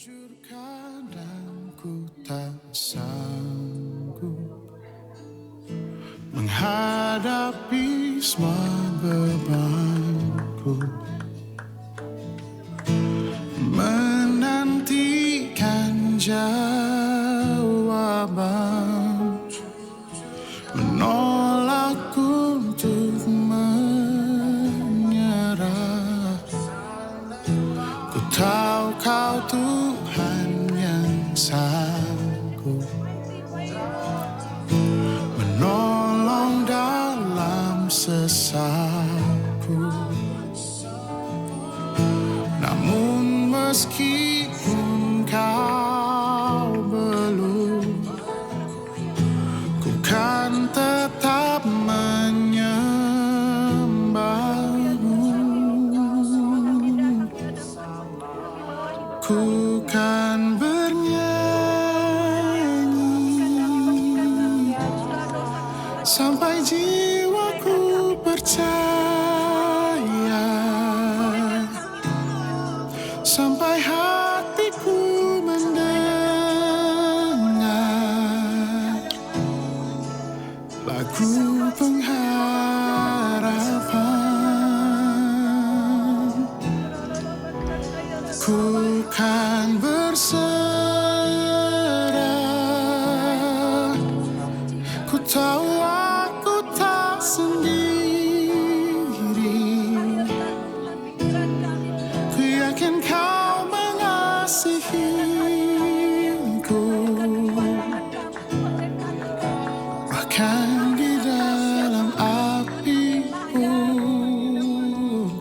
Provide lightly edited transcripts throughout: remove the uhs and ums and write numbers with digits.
Jujur kadang ku tak sanggup menghadapi semua bebanku, menantikan jawaban, menolak untuk menyerah. Ku tahu kau Tuhan yang sanggup menolong dalam sesatku. Namun meskipun kau belum, ku kan tetap menyembahmu. Ku kan bernyanyi sampai jiwaku percaya, sampai hatiku mendengar lagu pengharapan. Ku kan berserah, ku tahu aku tak sendiri. Ku yakin kau mengasihiku, bahkan di dalam api pun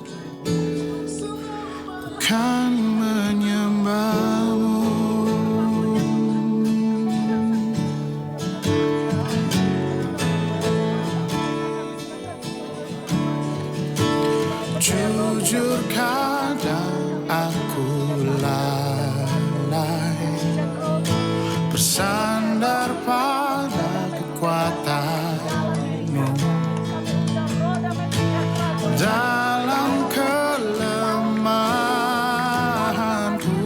ku kan menyembahmu. Jujur kadang aku lalai, bersandar pada kekuatanmu. Dalam kelemahanku,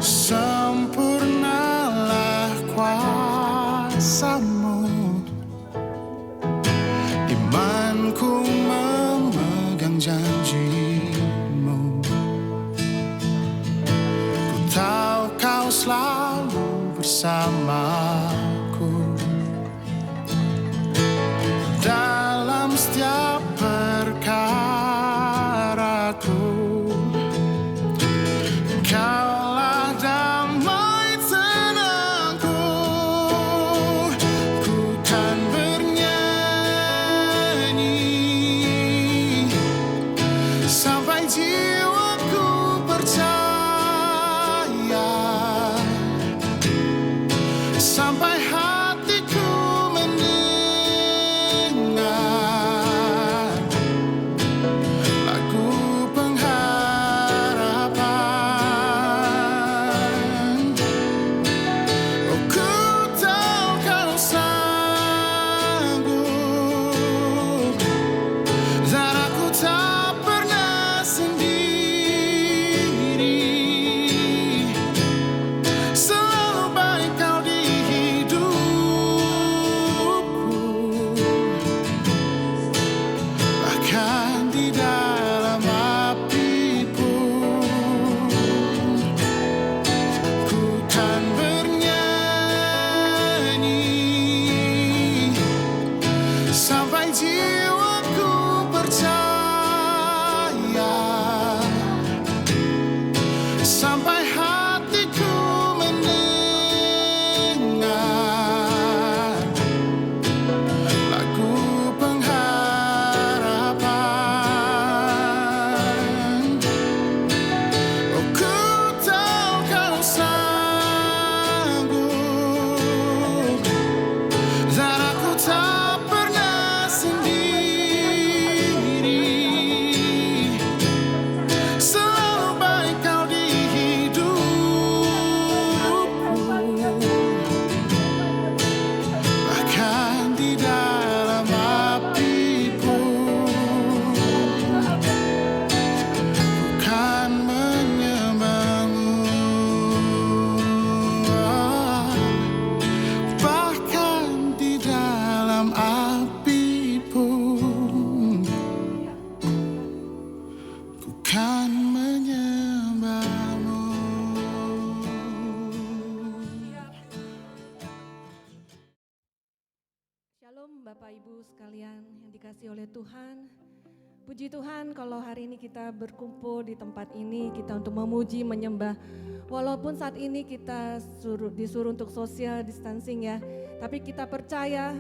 sempurnalah kuasamu. Imanku memegang janjimu. Ku tahu kau selalu bersamaku dalam setiap perkaraku. Kaulah damai tenangku. Ku kan bernyanyi sampai jiwaku percaya, sampai Bapak Ibu sekalian yang dikasihi oleh Tuhan. Puji Tuhan kalau hari ini kita berkumpul di tempat ini, kita untuk memuji, menyembah. Walaupun saat ini kita disuruh untuk social distancing ya, tapi kita percaya,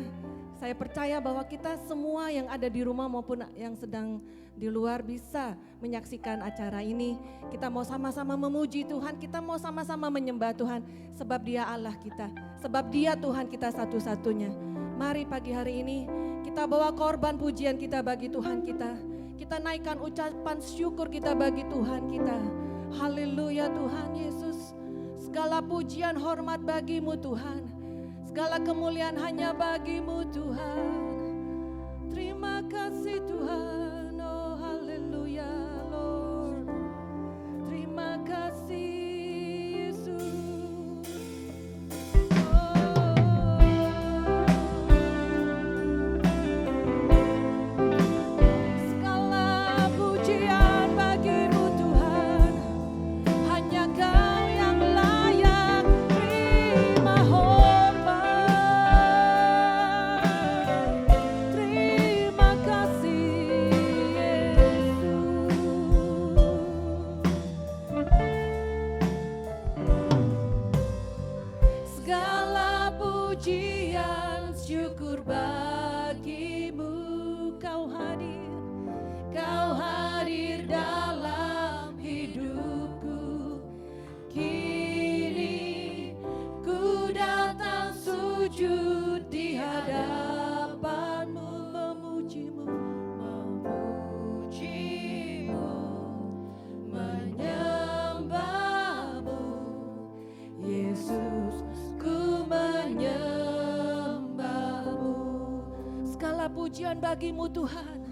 saya percaya bahwa kita semua yang ada di rumah maupun yang sedang di luar bisa menyaksikan acara ini. Kita mau sama-sama memuji Tuhan, kita mau sama-sama menyembah Tuhan, sebab Dia Allah kita, sebab Dia Tuhan kita satu-satunya. Mari pagi hari ini kita bawa korban pujian kita bagi Tuhan kita. Kita naikkan ucapan syukur kita bagi Tuhan kita. Haleluya Tuhan Yesus. Segala pujian hormat bagimu Tuhan. Segala kemuliaan hanya bagimu Tuhan. Terima kasih Tuhan. Oh haleluya Lord. Terima kasih. Pujian bagimu Tuhan,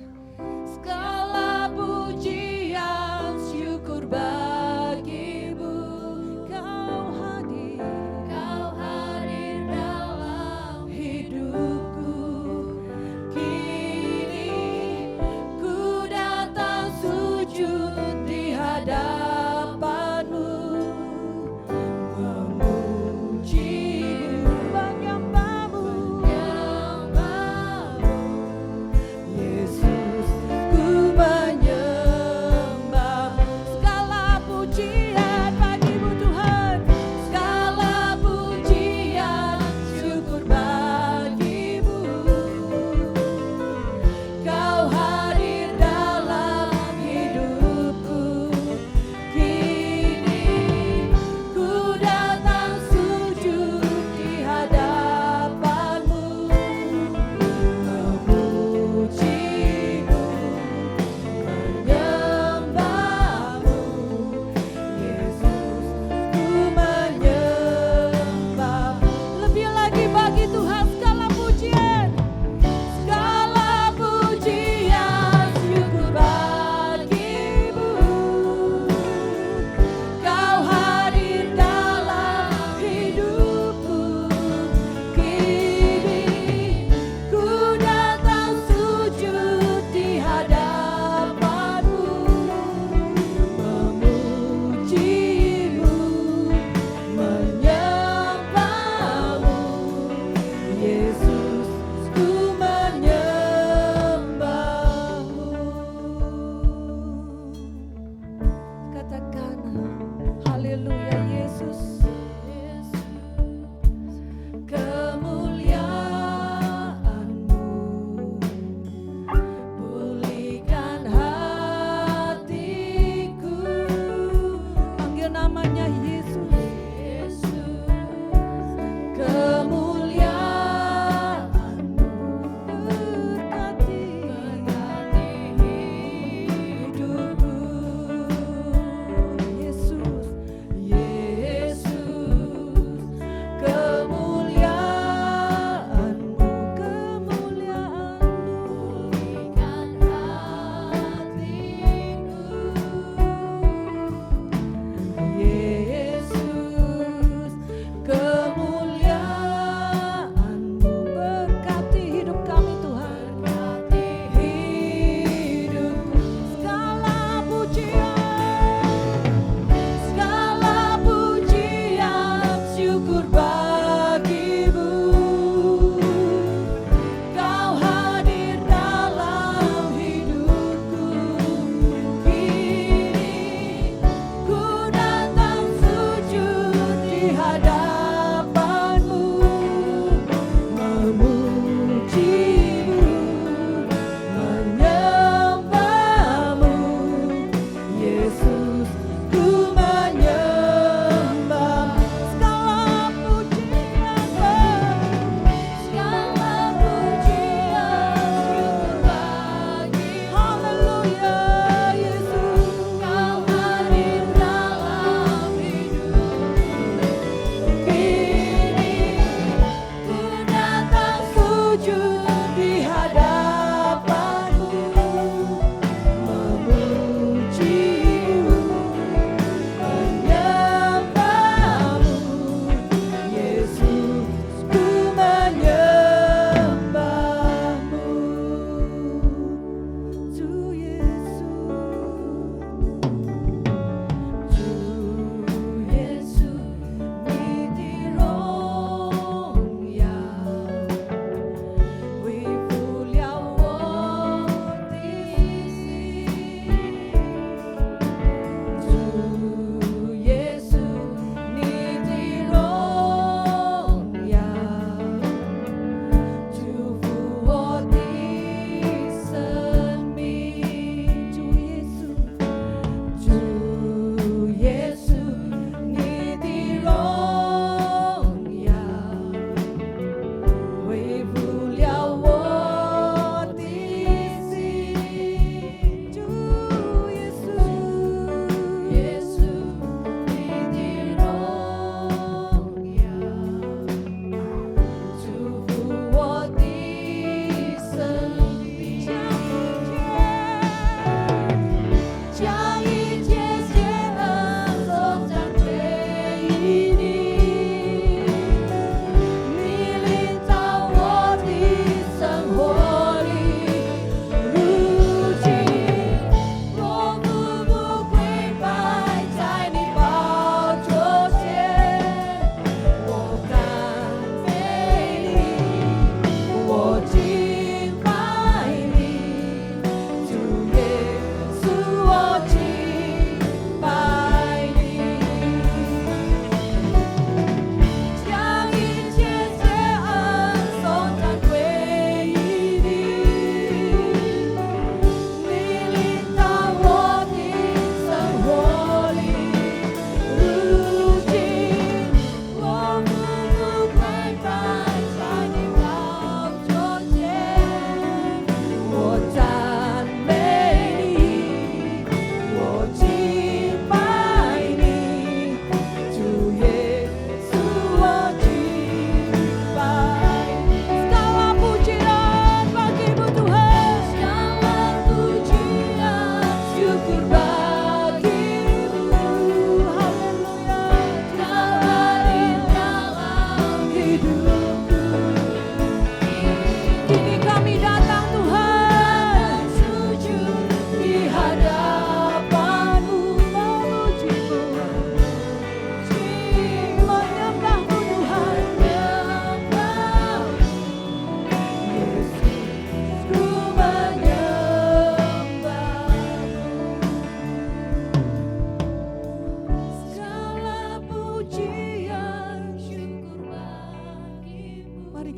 segala pujian syukur bagimu. Kau hadir dalam hidupku. Kini ku datang sujud di hadapanmu, memujimu, menyembahmu. Yesus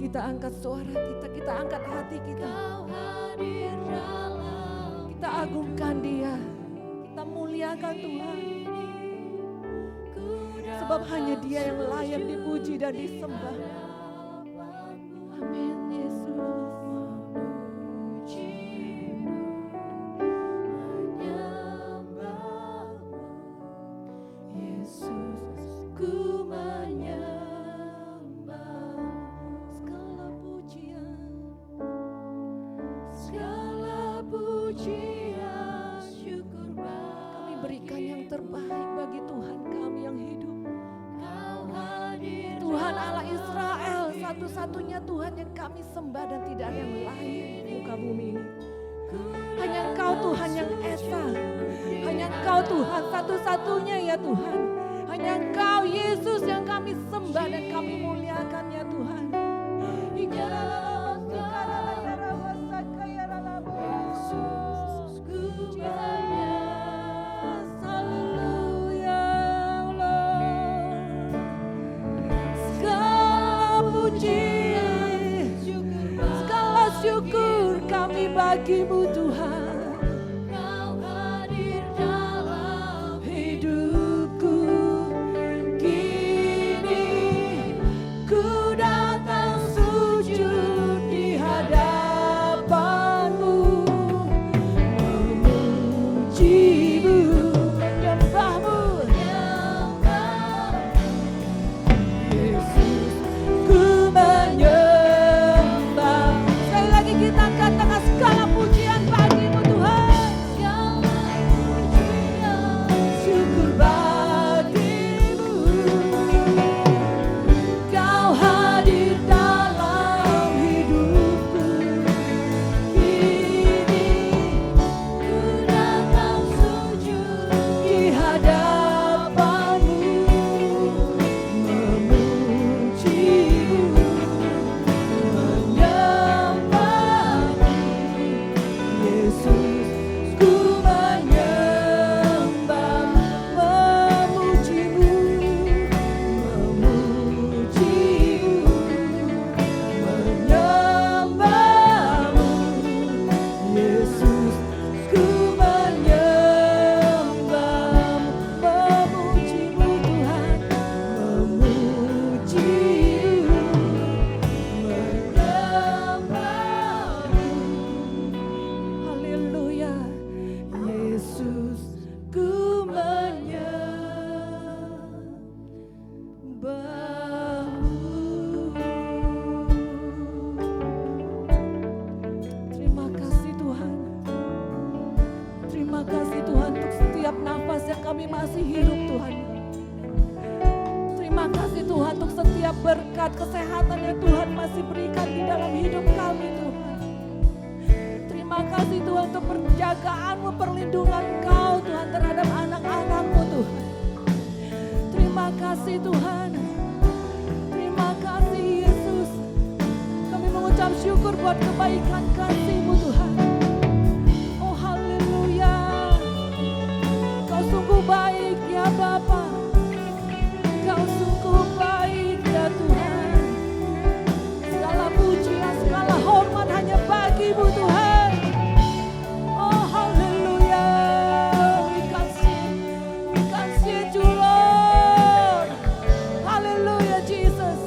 Kita angkat suara kita angkat hati kita. Kita agungkan Dia, kita muliakan Tuhan. Sebab hanya Dia yang layak dipuji dan disembah. Amin Yesus. Berikan yang terbaik bagi Tuhan kami yang hidup. Tuhan Allah Israel, satu-satunya Tuhan yang kami sembah dan tidak ada yang lain di muka bumi ini. Hanya Engkau Tuhan yang esa, hanya Engkau Tuhan satu-satunya ya Tuhan. Hanya Engkau Yesus yang kami sembah dan kami muliakan ya Tuhan. Segala syukur kami bagimu Tuhan. Kau hadir dalam hidupku. Kini ku datang sujud di hadapanmu, memujimu, menyembahmu. Yesus, ku menyembah. Sekali lagi kita katakan segala pujian bagimu Tuhan. Syukur bagimu. Kau hadir dalam hidupku. Kini ku datang sujud di hadapanmu, memujimu, menyembahmu. Yesus, ku menyembah, memujimu, memujimu, menyembahmu. Yesus, ku menyembah, memujimu Tuhan, memujimu, menyembahmu. Haleluya. Yesus, ku menyembahmu. Terima kasih Tuhan. Terima kasih Tuhan untuk setiap nafas yang kami masih hidup Tuhan. Terima kasih Tuhan untuk setiap berkat kesehatan yang Tuhan masih berikan di dalam hidup kami Tuhan. Terima kasih Tuhan untuk penjagaan-Mu, perlindungan Kau Tuhan terhadap anak-anak-Mu Tuhan. Terima kasih Tuhan. Terima kasih Yesus. Kami mengucap syukur buat kebaikan kasih-Mu Tuhan. Oh haleluya. Kau sungguh baik ya Bapa. Kau sungguh baik ya Tuhan. Segala pujian, segala hormat hanya bagi-Mu Tuhan. Oh haleluya. We can see you Lord. Hallelujah Jesus.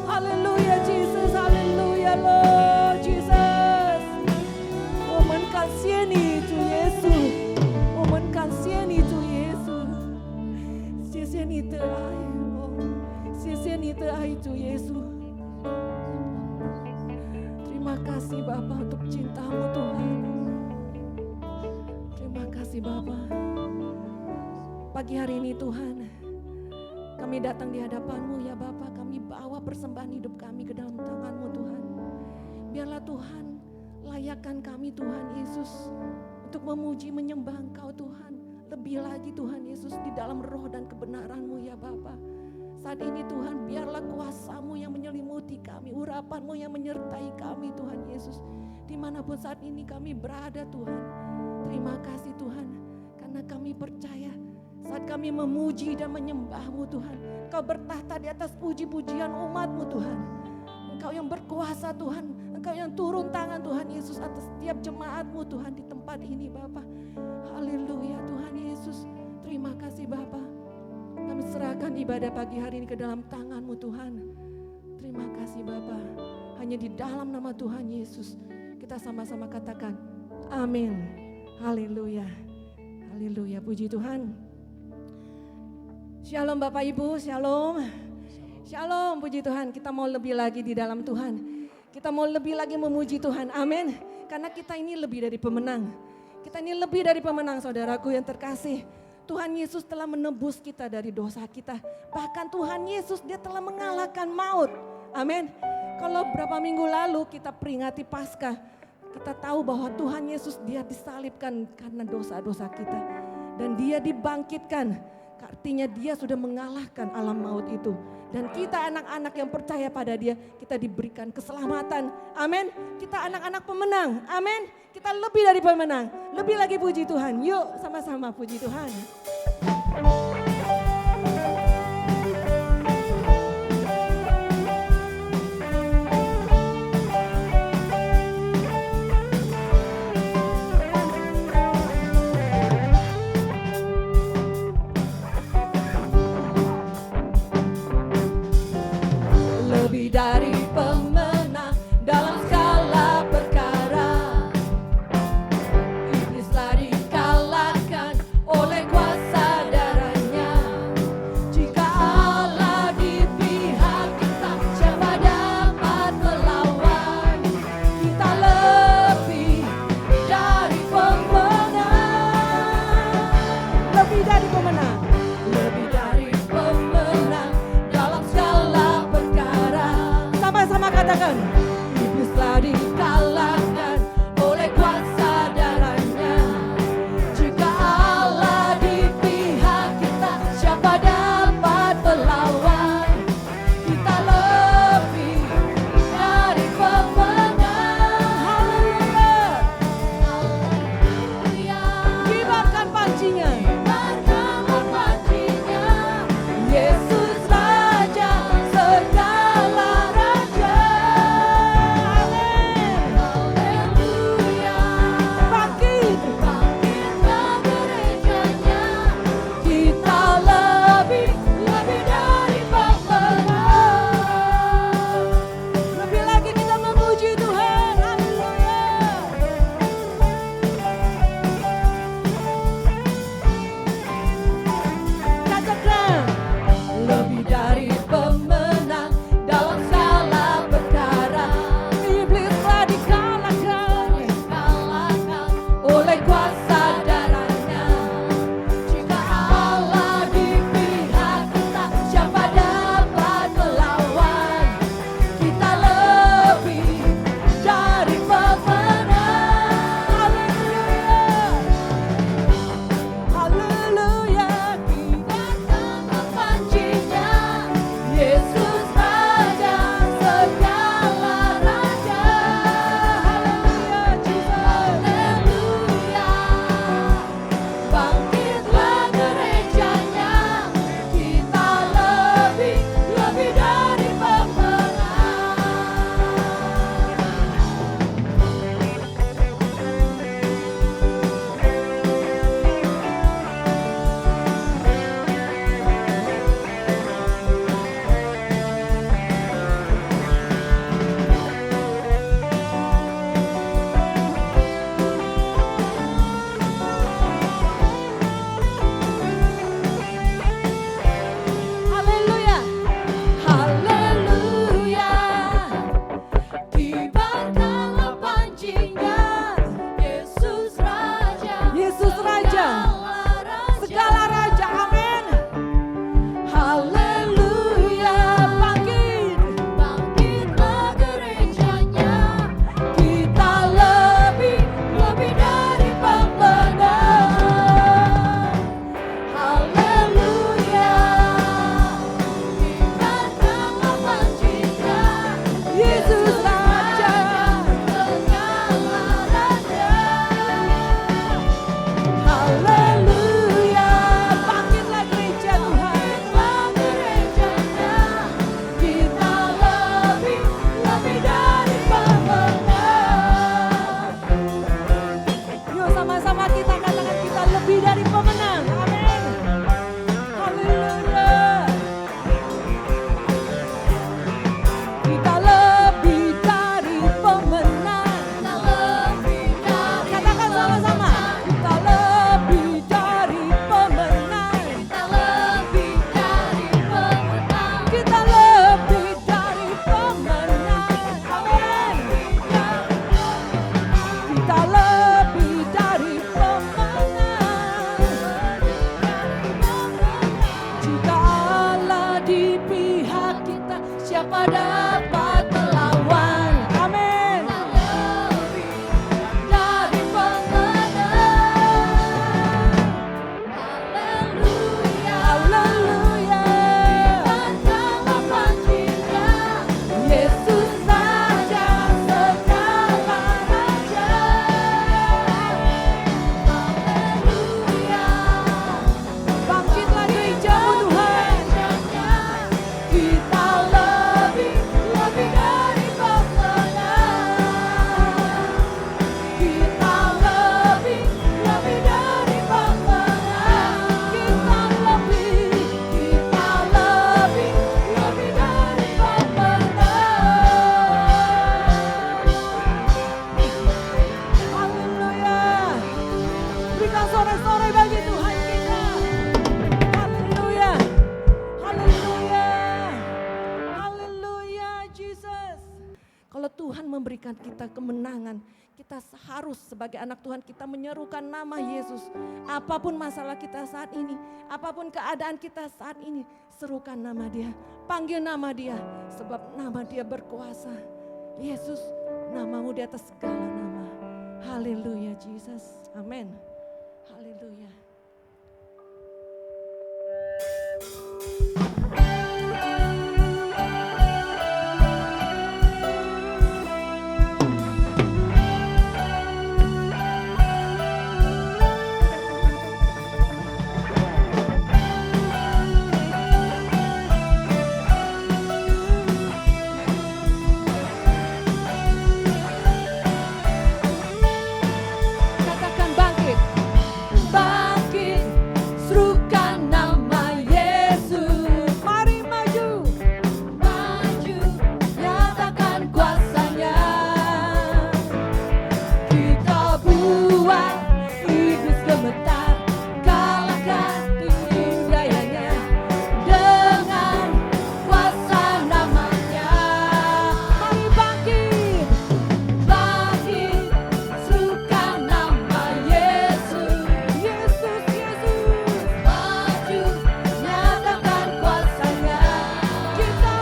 Hallelujah Jesus. Hallelujah Lord Jesus. 我们感谢你主耶稣，我们感谢你主耶稣，谢谢你的爱，谢谢你的爱主耶稣。Terima kasih Bapa untuk cinta-Mu Tuhan. Terima kasih Bapa. Pagi hari ini Tuhan, kami datang di hadapan-Mu ya Bapa. Kami bawa persembahan hidup kami ke dalam tangan-Mu Tuhan. Biarlah Tuhan layakkan kami Tuhan Yesus untuk memuji menyembah Engkau Tuhan. Lebih lagi Tuhan Yesus di dalam roh dan kebenaran-Mu ya Bapa. Saat ini Tuhan biarlah kuasa-Mu yang menyelimuti kami, urapan-Mu yang menyertai kami Tuhan Yesus. Dimanapun saat ini kami berada Tuhan. Terima kasih Tuhan, karena kami percaya saat kami memuji dan menyembah-Mu Tuhan, Kau bertahta di atas puji-pujian umat-Mu Tuhan. Engkau yang berkuasa Tuhan, Engkau yang turun tangan Tuhan Yesus atas setiap jemaat-Mu Tuhan di tempat ini Bapa. Haleluya Tuhan Yesus, terima kasih Bapa. Kami serahkan ibadah pagi hari ini ke dalam tangan-Mu Tuhan. Terima kasih Bapa. Hanya di dalam nama Tuhan Yesus kita sama-sama katakan amin. Haleluya. Haleluya, puji Tuhan. Shalom Bapak Ibu, shalom. Shalom, puji Tuhan. Kita mau lebih lagi di dalam Tuhan. Kita mau lebih lagi memuji Tuhan, amin. Karena kita ini lebih dari pemenang. Kita ini lebih dari pemenang, saudaraku yang terkasih. Tuhan Yesus telah menebus kita dari dosa kita. Bahkan Tuhan Yesus dia telah mengalahkan maut, amin. Kalau berapa minggu lalu kita peringati Paskah, kita tahu bahwa Tuhan Yesus dia disalibkan karena dosa-dosa kita. Dan dia dibangkitkan. Artinya dia sudah mengalahkan alam maut itu. Dan kita anak-anak yang percaya pada dia, kita diberikan keselamatan. Amin. Kita anak-anak pemenang. Amin. Kita lebih dari pemenang. Lebih lagi puji Tuhan. Yuk sama-sama puji Tuhan. Lebih dari pemenang dalam segala perkara. Iblislah dikalahkan oleh kuasa siapa dapat melawan. Amin. Dari pemenang. Haleluya. Haleluya. Tanggapan cinta Yesus saja segala raja. Haleluya. Bangkitlah gereja-Mu Tuhan. Kita lebih dari pemenang. Kita lebih dari pemenang. Kita lebih dari pemenang. Haleluya. Berikan sorak-sorai bagi Tuhan kita. Haleluya. Haleluya. Haleluya, Jesus. Kalau Tuhan memberikan kita kemenangan, kita harus sebagai anak Tuhan kita menyerukan nama Yesus. Apapun masalah kita saat ini, apapun keadaan kita saat ini, serukan nama Dia. Panggil nama Dia, sebab nama Dia berkuasa. Yesus, nama-Mu di atas segala nama. Haleluya, Jesus. Amin. Haleluya. Katakan bangkit. Bangkit, serukan nama Yesus. Mari maju, maju, nyatakan kuasanya. Kita buat iblis gemetar, kalahkan tipu dayanya dengan kuasa namanya. Mari bangkit, bangkit, serukan nama Yesus. Yesus, Yesus, maju, nyatakan kuasanya. Kita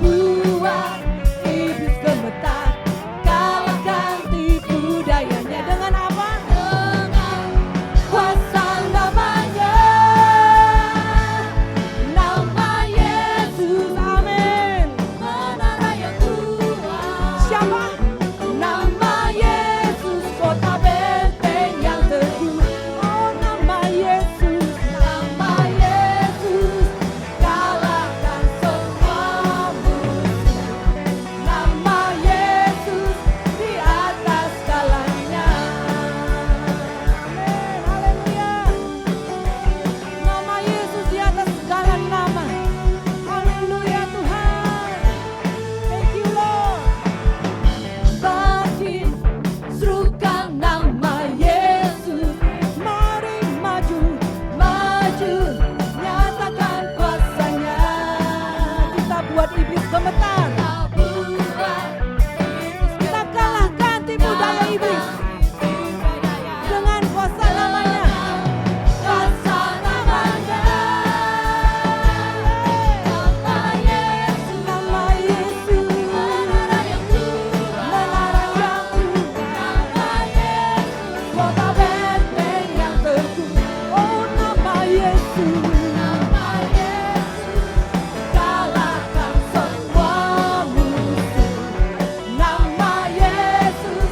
buat iblis gemetar, kalahkan tipu dayanya dengan apa? Dengan kuasa namanya. Nama Yesus, amin. Menara yang kuat. Siapa? Nama Yesus, kota benteng yang teguh. Oh, nama Yesus, nama Yesus, kalahkan semua musuh. Nama Yesus di atas segalanya. Amin, haleluya. Nama Yesus di atas segala nama. Haleluya Tuhan. Thank you Lord. Bangkit, serukan nama Yesus. Mari maju, maju, nyatakan kuasanya. Kita buat iblis gemetar. Kita kalahkan tipu daya iblis dengan kuasa namanya. Kuasa namanya. Nama Yesus, nama Yesus. Menara yang kuat. Nama Yesus, kota benteng yang teguh. Oh, nama Yesus. Nama Yesus, kalahkan semua musuh. Nama Yesus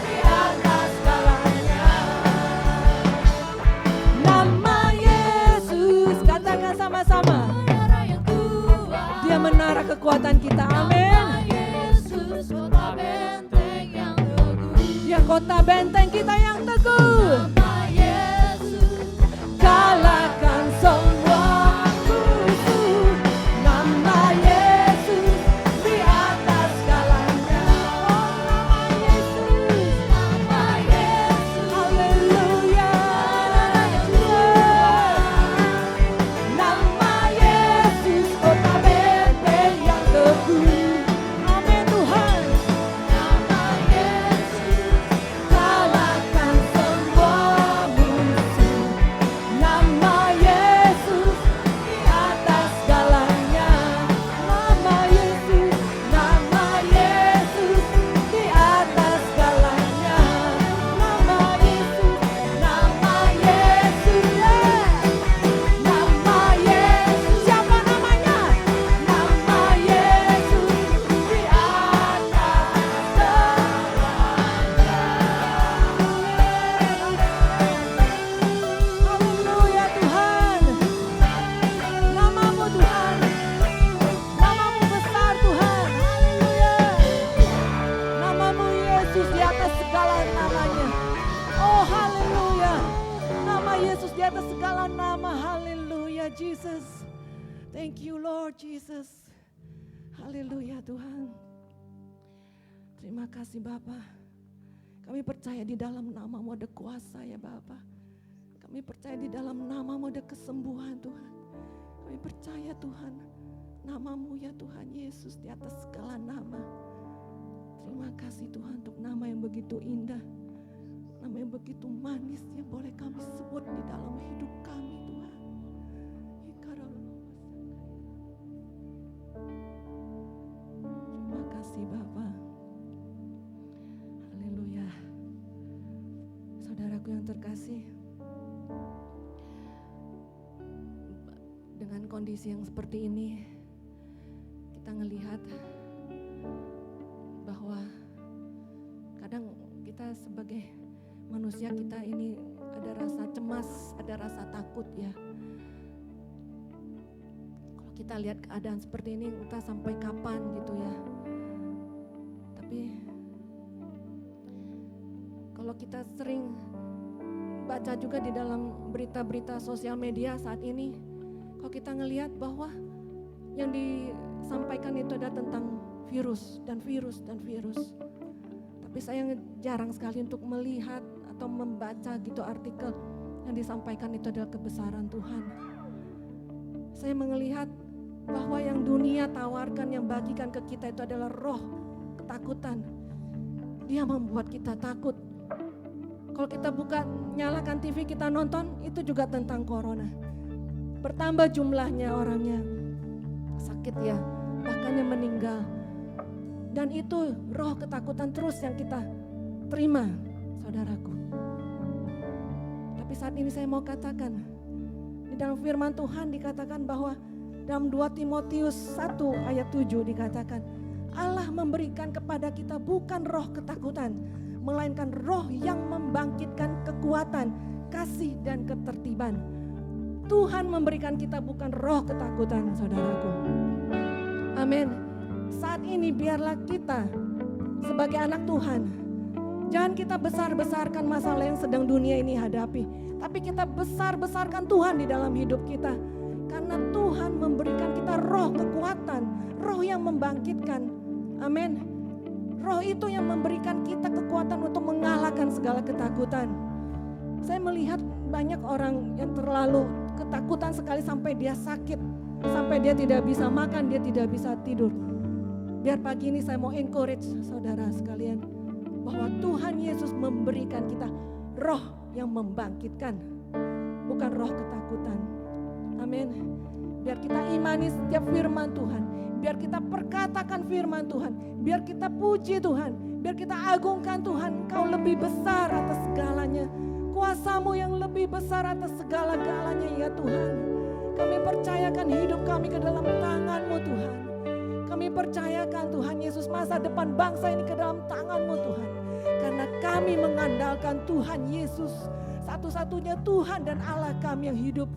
di atas segalanya. Nama Yesus, katakan sama-sama. Dia menara kekuatan kita. Amin. Dia kota benteng kita yang teguh. Kalahkan semua musuh. Nama Yesus di atas segalanya. Oh, nama Yesus. Nama Yesus. Haleluya. Nama Yesus, kota benteng yang teguh. Amin Tuhan. Nama Yesus, kalahkan semua Jesus. Thank you Lord Jesus. Haleluya Tuhan. Terima kasih Bapa. Kami percaya di dalam nama-Mu ada kuasa ya Bapa. Kami percaya di dalam nama-Mu ada kesembuhan Tuhan. Kami percaya Tuhan, nama-Mu ya Tuhan Yesus di atas segala nama. Terima kasih Tuhan untuk nama yang begitu indah, nama yang begitu manis yang boleh kami sebut di dalam hidup kami Tuhan. Terima kasih Bapa. Haleluya. Saudaraku yang terkasih, dengan kondisi yang seperti ini, kita ngelihat bahwa kadang kita sebagai manusia kita ini ada rasa cemas, ada rasa takut ya. Kalau kita lihat keadaan seperti ini entah sampai kapan gitu ya. Tapi kalau kita sering baca juga di dalam berita-berita sosial media saat ini, kalau kita ngelihat bahwa yang disampaikan itu ada tentang virus dan virus dan virus. Tapi saya jarang sekali untuk melihat atau membaca gitu artikel yang disampaikan itu adalah kebesaran Tuhan. Saya melihat bahwa yang dunia tawarkan, yang bagikan ke kita itu adalah roh ketakutan. Dia membuat kita takut. Kalau kita buka, nyalakan TV, kita nonton, itu juga tentang corona. Bertambah jumlahnya orang yang sakit ya, bahkan yang meninggal. Dan itu roh ketakutan terus yang kita terima, saudaraku. Tapi saat ini saya mau katakan, di dalam firman Tuhan dikatakan bahwa dalam 2 Timotius 1 ayat 7 dikatakan, Allah memberikan kepada kita bukan roh ketakutan, melainkan roh yang membangkitkan kekuatan, kasih dan ketertiban. Tuhan memberikan kita bukan roh ketakutan, saudaraku. Amin. Saat ini biarlah kita sebagai anak Tuhan, jangan kita besar-besarkan masalah yang sedang dunia ini hadapi, tapi kita besar-besarkan Tuhan di dalam hidup kita. Karena Tuhan memberikan kita roh kekuatan, roh yang membangkitkan. Amin. Roh itu yang memberikan kita kekuatan untuk mengalahkan segala ketakutan. Saya melihat banyak orang yang terlalu ketakutan sekali sampai dia sakit, sampai dia tidak bisa makan, dia tidak bisa tidur. Biar pagi ini saya mau encourage saudara sekalian bahwa Tuhan Yesus memberikan kita roh yang membangkitkan, bukan roh ketakutan. Amin. Biar kita imani setiap firman Tuhan, biar kita perkatakan firman Tuhan, biar kita puji Tuhan, biar kita agungkan Tuhan. Engkau lebih besar atas segalanya, kuasa-Mu yang lebih besar atas segala-galanya ya Tuhan. Kami percayakan hidup kami ke dalam tangan-Mu Tuhan. Kami percayakan Tuhan Yesus masa depan bangsa ini ke dalam tangan-Mu Tuhan. Karena kami mengandalkan Tuhan Yesus, satu-satunya Tuhan dan Allah kami yang hidup.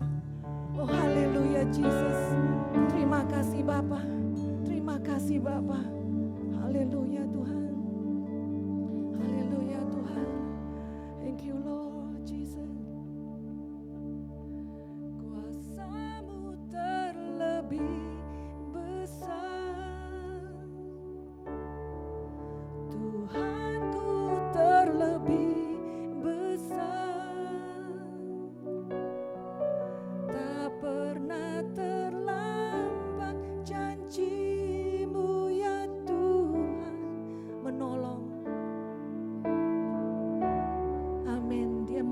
Oh haleluya Jesus. Terima kasih Bapa. Terima kasih Bapa. Haleluya Tuhan. Haleluya Tuhan. Thank you Lord Jesus. Kuasa-Mu terlebih besar. Tuhanku terlebih besar, tak pernah terlambat janji-Mu ya Tuhan menolong. Amin. Dia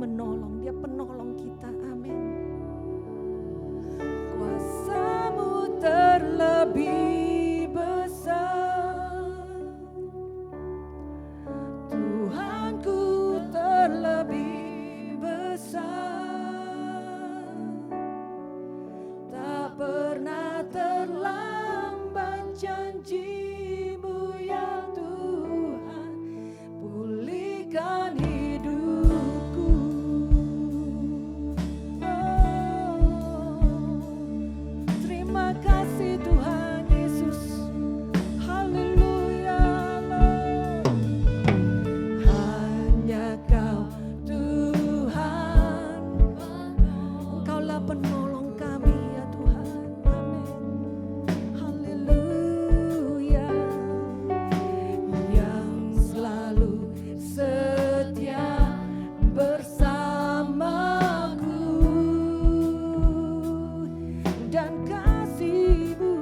dan kasih-Mu.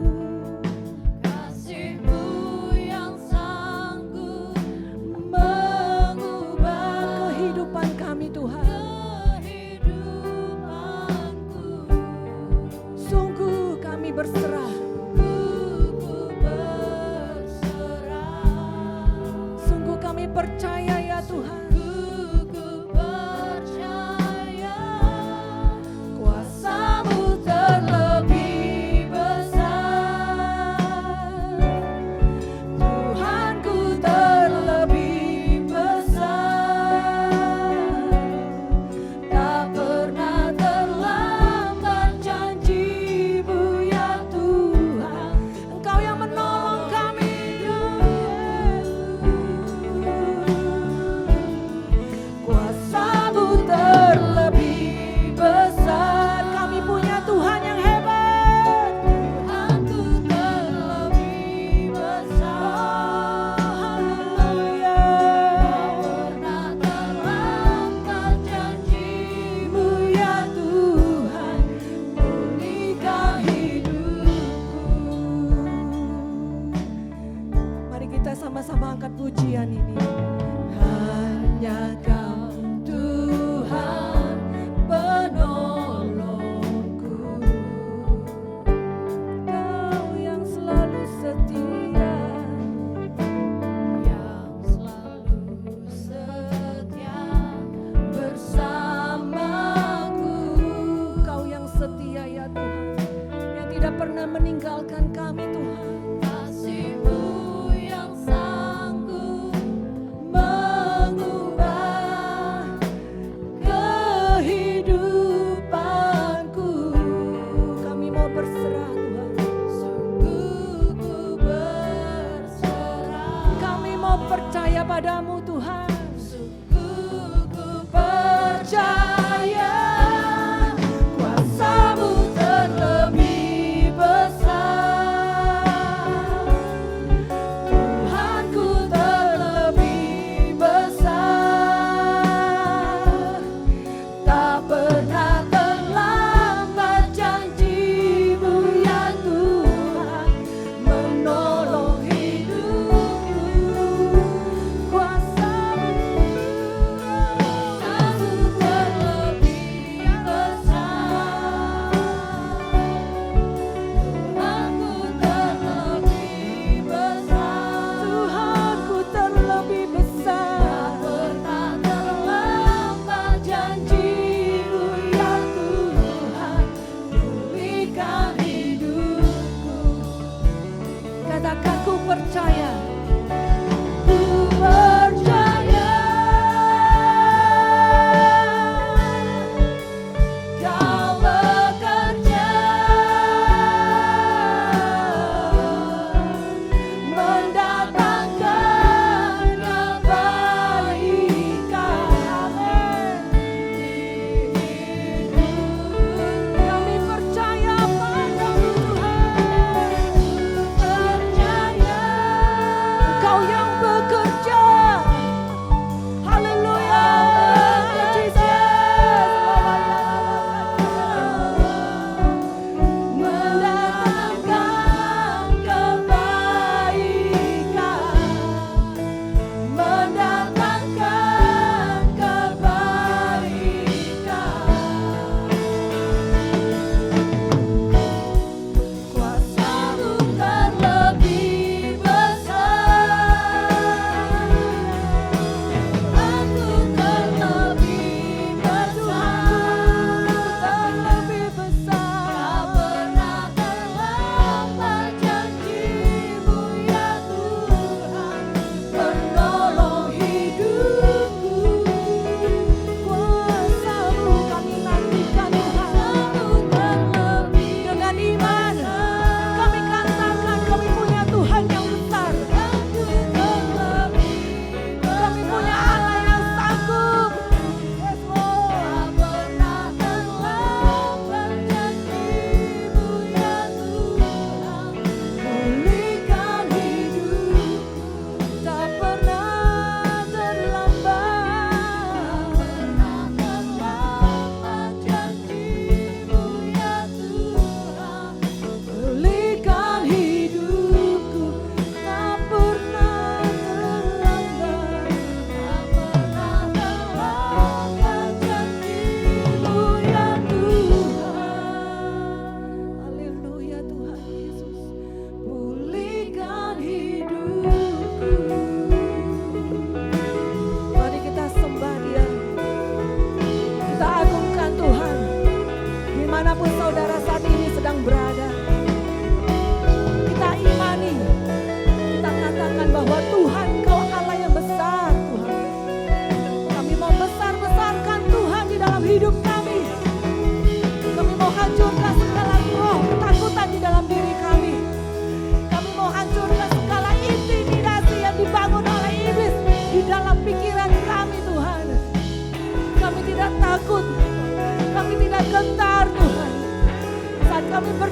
Kasih-Mu yang sanggup mengubah Kehidupan kami Tuhan. kehidupanku. Sungguh kami berserah. Ku berserah. Sungguh kami percaya ya Tuhan. Ku percaya kuasa-Mu terlebih besar. Tuhanku terlebih besar. Tak pernah terlambat janji-Mu ya Tuhan. Engkau yang menolong kami. Kuasa-Mu terlebih besar. Kami punya Tuhan yang hebat. Tuhanku terlebih besar. Haleluya. Tak pernah terlambat janji-Mu ya Tuhan. Pulihkan hidupku. Mari kita sama-sama angkat pujian ini. Hanya Kau Tuhan penolongku. Kau yang selalu setia. Yang selalu setia bersamaku. Kau yang setia ya Tuhan, yang tidak pernah meninggalkan kami Tuhan. Kasih-Mu yang sanggup mengubah kehidupanku. Kami mau berserah Tuhan. Sungguh ku berserah. Kami mau percaya padamu Tuhan. Sungguh ku percaya kuasa-Mu terlebih besar. Tuhanku terlebih besar. Tak pernah terlambat janji-Mu ya Tuhan menolong hidupku. Kuasa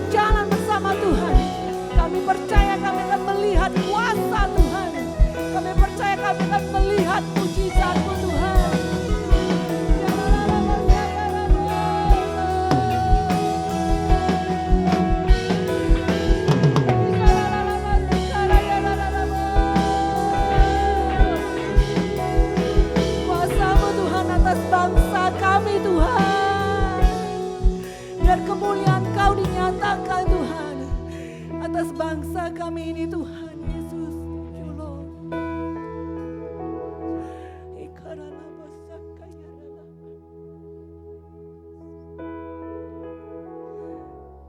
berjalan bersama Tuhan. Kami percaya kami akan melihat kuasa Tuhan. Kami percaya kami akan melihat mujizat-Mu Tuhan. Kuasa-Mu Tuhan atas bangsa kami Tuhan. Biar kemuliaan Kau dinyatakan Tuhan atas bangsa kami ini Tuhan Yesus. Thank you Lord.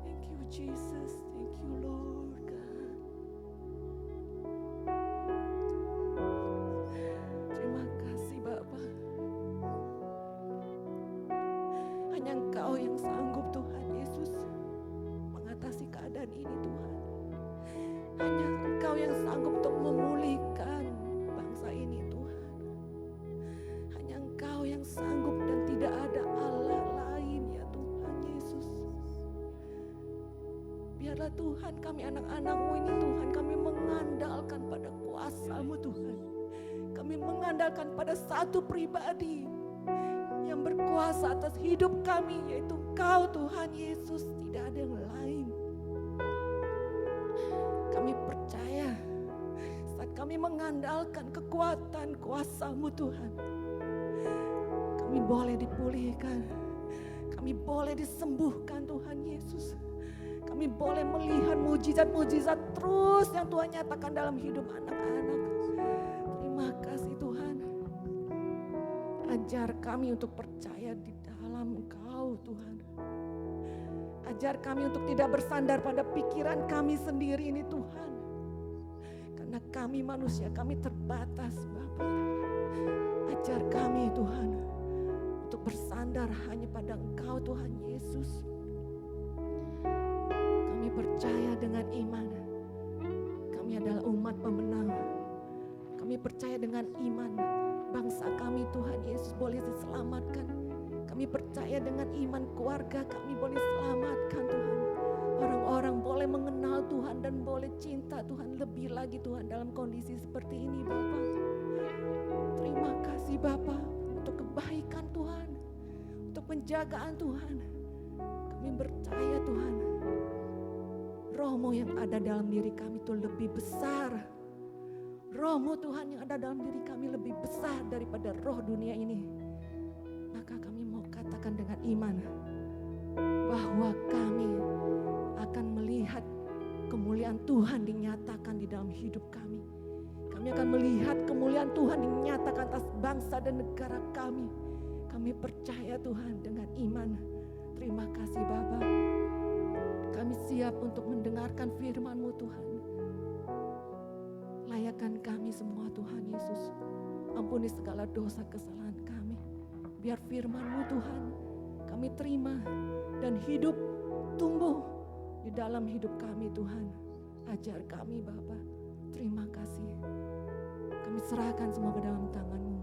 Thank you Jesus. Thank you Lord God. Terima kasih Bapa. Hanya Engkau yang sanggup Tuhan Yesus mengatasi keadaan ini Tuhan. Hanya Engkau yang sanggup untuk memulihkan bangsa ini Tuhan. Hanya Engkau yang sanggup dan tidak ada Allah lain ya Tuhan Yesus. Biarlah Tuhan kami anak-anak-Mu ini Tuhan, kami mengandalkan pada kuasa-Mu Tuhan. Kami mengandalkan pada satu pribadi yang berkuasa atas hidup kami, yaitu Engkau Tuhan Yesus, tidak ada yang lain. Kami percaya saat kami mengandalkan kekuatan kuasa-Mu Tuhan, kami boleh dipulihkan, kami boleh disembuhkan Tuhan Yesus. Kami boleh melihat mujizat-mujizat terus yang Tuhan nyatakan dalam hidup anak-anak. Terima kasih Tuhan. Ajar kami untuk percaya di dalam Engkau Tuhan. Ajar kami untuk tidak bersandar pada pikiran kami sendiri ini Tuhan. Karena kami manusia, kami terbatas Bapa. Ajar kami Tuhan untuk bersandar hanya pada Engkau Tuhan Yesus. Kami percaya dengan iman. Kami adalah umat pemenang. Kami percaya dengan iman. Bangsa kami Tuhan Yesus boleh diselamatkan. Kami percaya dengan iman keluarga kami boleh diselamatkan Tuhan. Orang-orang boleh mengenal Tuhan dan boleh cinta Tuhan lebih lagi Tuhan dalam kondisi seperti ini Bapa. Terima kasih Bapa untuk kebaikan Tuhan, untuk penjagaan Tuhan. Kami percaya Tuhan, Roh-Mu yang ada dalam diri kami itu lebih besar. Roh-Mu Tuhan yang ada dalam diri kami lebih besar daripada roh dunia ini. Maka kami mau katakan dengan iman bahwa kami akan melihat kemuliaan Tuhan dinyatakan di dalam hidup kami. Kami akan melihat kemuliaan Tuhan dinyatakan atas bangsa dan negara kami. Kami percaya Tuhan dengan iman. Terima kasih Bapa. Kami siap untuk mendengarkan firman-Mu Tuhan. Layakkan kami semua Tuhan Yesus. Ampuni segala dosa kesalahan kami. Biar firman-Mu Tuhan kami terima dan hidup tumbuh di dalam hidup kami Tuhan. Ajar kami Bapa. Terima kasih. Kami serahkan semua ke dalam tangan-Mu.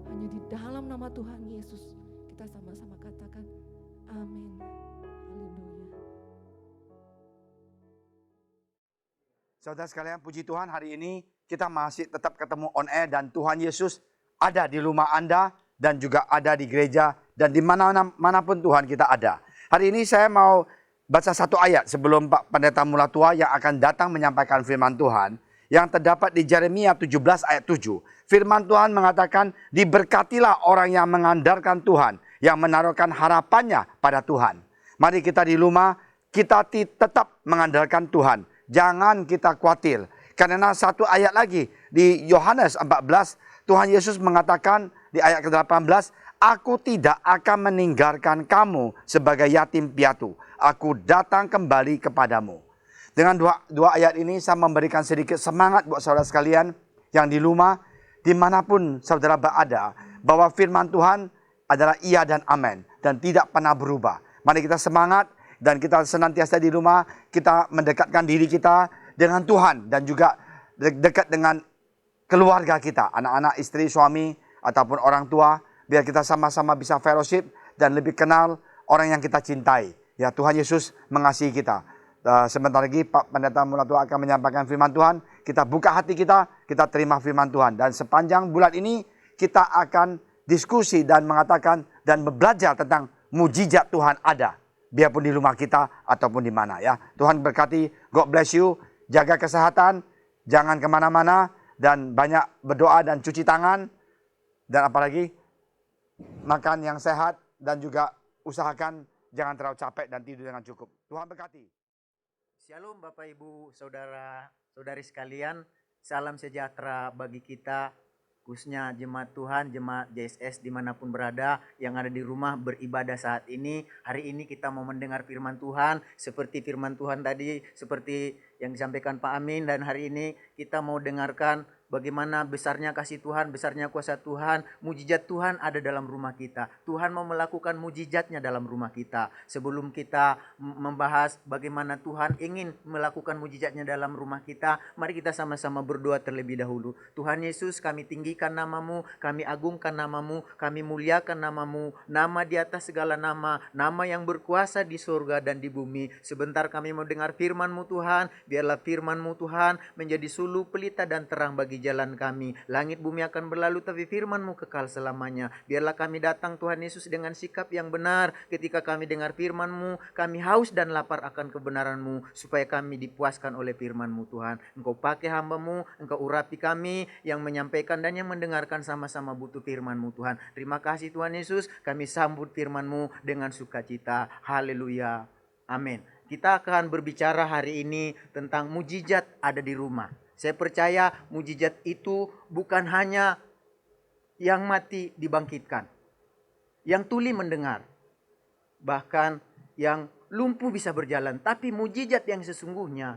Hanya di dalam nama Tuhan Yesus kita sama-sama katakan amin. Haleluya. Saudara sekalian, puji Tuhan, hari ini kita masih tetap ketemu on air dan Tuhan Yesus ada di rumah Anda dan juga ada di gereja dan di manapun Tuhan kita ada. Hari ini saya mau baca satu ayat sebelum Pak Pendeta Mulatua yang akan datang menyampaikan firman Tuhan yang terdapat di Yeremia 17 ayat 7. Firman Tuhan mengatakan, diberkatilah orang yang mengandalkan Tuhan, yang menaruhkan harapannya pada Tuhan. Mari kita di rumah, kita tetap mengandalkan Tuhan. Jangan kita khawatir. Karena satu ayat lagi di Yohanes 14, Tuhan Yesus mengatakan di ayat ke-18, aku tidak akan meninggalkan kamu sebagai yatim piatu. Aku datang kembali kepadamu. Dengan dua ayat ini saya memberikan sedikit semangat buat saudara sekalian yang di rumah, dimanapun saudara berada, bahwa firman Tuhan adalah iya dan amin dan tidak pernah berubah. Mari kita semangat dan kita senantiasa di rumah, kita mendekatkan diri kita dengan Tuhan dan juga dekat dengan keluarga kita, anak-anak, istri, suami, ataupun orang tua, biar kita sama-sama bisa fellowship dan lebih kenal orang yang kita cintai. Ya, Tuhan Yesus mengasihi kita. Sebentar lagi Pak Pendeta Mulatu akan menyampaikan firman Tuhan. Kita buka hati kita terima firman Tuhan. Dan sepanjang bulan ini kita akan diskusi dan mengatakan dan belajar tentang mujizat Tuhan ada. Biarpun di rumah kita ataupun di mana ya. Tuhan berkati, God bless you. Jaga kesehatan, jangan kemana-mana. Dan banyak berdoa dan cuci tangan. Dan apalagi makan yang sehat. Dan juga usahakan jangan terlalu capek dan tidur dengan cukup. Tuhan berkati. Shalom Bapak Ibu, saudara-saudari sekalian, salam sejahtera bagi kita, khususnya jemaat Tuhan, jemaat JSS dimanapun berada, yang ada di rumah beribadah saat ini. Hari ini kita mau mendengar firman Tuhan, seperti firman Tuhan tadi, seperti yang disampaikan Pak Amin, dan hari ini kita mau dengarkan bagaimana besarnya kasih Tuhan, besarnya kuasa Tuhan, mujizat Tuhan ada dalam rumah kita. Tuhan mau melakukan mujizatnya dalam rumah kita. Sebelum kita membahas bagaimana Tuhan ingin melakukan mujizatnya dalam rumah kita, mari kita sama-sama berdoa terlebih dahulu. Tuhan Yesus, kami tinggikan namamu, kami agungkan namamu, kami muliakan namamu, nama di atas segala nama, nama yang berkuasa di surga dan di bumi. Sebentar kami mau dengar firman-Mu Tuhan, biarlah firman-Mu Tuhan menjadi sulu, pelita dan terang bagi jalan kami. Langit bumi akan berlalu tapi firman-Mu kekal selamanya. Biarlah kami datang Tuhan Yesus dengan sikap yang benar. Ketika kami dengar firman-Mu, kami haus dan lapar akan kebenaran-Mu, supaya kami dipuaskan oleh firman-Mu Tuhan. Engkau pakai hamba-Mu, Engkau urapi kami yang menyampaikan dan yang mendengarkan, sama-sama butuh firman-Mu Tuhan. Terima kasih Tuhan Yesus, kami sambut firman-Mu dengan sukacita. Haleluya. Amin. Kita akan berbicara hari ini tentang mujizat ada di rumah. Saya percaya mujizat itu bukan hanya yang mati dibangkitkan, yang tuli mendengar, bahkan yang lumpuh bisa berjalan. Tapi mujizat yang sesungguhnya,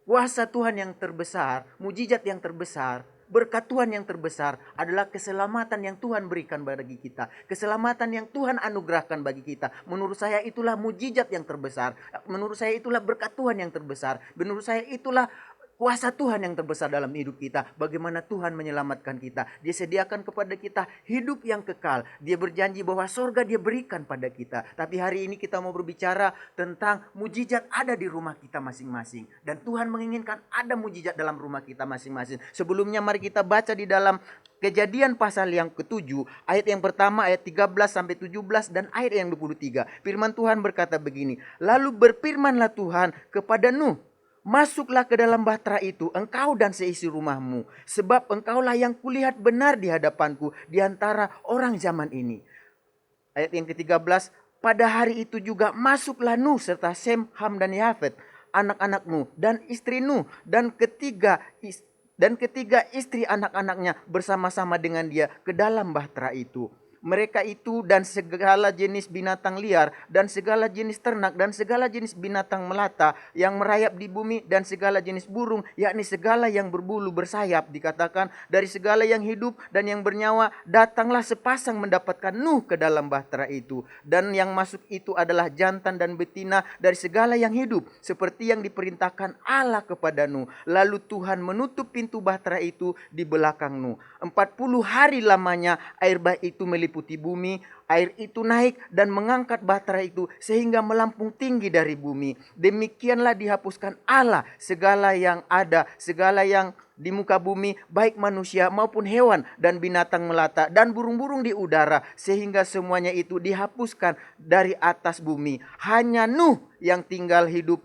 kuasa Tuhan yang terbesar, mujizat yang terbesar, berkat Tuhan yang terbesar adalah keselamatan yang Tuhan berikan bagi kita. Keselamatan yang Tuhan anugerahkan bagi kita. Menurut saya itulah mujizat yang terbesar. Menurut saya itulah berkat Tuhan yang terbesar. Menurut saya itulah kuasa Tuhan yang terbesar dalam hidup kita. Bagaimana Tuhan menyelamatkan kita. Dia sediakan kepada kita hidup yang kekal. Dia berjanji bahwa surga Dia berikan pada kita. Tapi hari ini kita mau berbicara tentang mujizat ada di rumah kita masing-masing. Dan Tuhan menginginkan ada mujizat dalam rumah kita masing-masing. Sebelumnya mari kita baca di dalam Kejadian pasal yang ke-7, ayat yang pertama, ayat 13-17 dan ayat yang 23. Firman Tuhan berkata begini, lalu berfirmanlah Tuhan kepada Nuh, masuklah ke dalam bahtera itu, engkau dan seisi rumahmu, sebab engkaulah yang kulihat benar di hadapanku di antara orang zaman ini. Ayat yang ke-13, pada hari itu juga masuklah Nuh serta Sem, Ham dan Yafet, anak-anak Nuh dan istri Nuh, dan ketiga istri anak-anaknya bersama-sama dengan dia ke dalam bahtera itu. Mereka itu dan segala jenis binatang liar dan segala jenis ternak dan segala jenis binatang melata yang merayap di bumi dan segala jenis burung, yakni segala yang berbulu bersayap, dikatakan dari segala yang hidup dan yang bernyawa datanglah sepasang mendapatkan Nuh ke dalam bahtera itu. Dan yang masuk itu adalah jantan dan betina dari segala yang hidup, seperti yang diperintahkan Allah kepada Nuh. Lalu Tuhan menutup pintu bahtera itu di belakang Nuh. 40 hari lamanya air bah itu meliputi bumi. Air itu naik dan mengangkat bahtera itu sehingga melampung tinggi dari bumi. Demikianlah dihapuskan Allah segala yang ada, segala yang di muka bumi, baik manusia maupun hewan dan binatang melata dan burung-burung di udara, sehingga semuanya itu dihapuskan dari atas bumi. Hanya Nuh yang tinggal hidup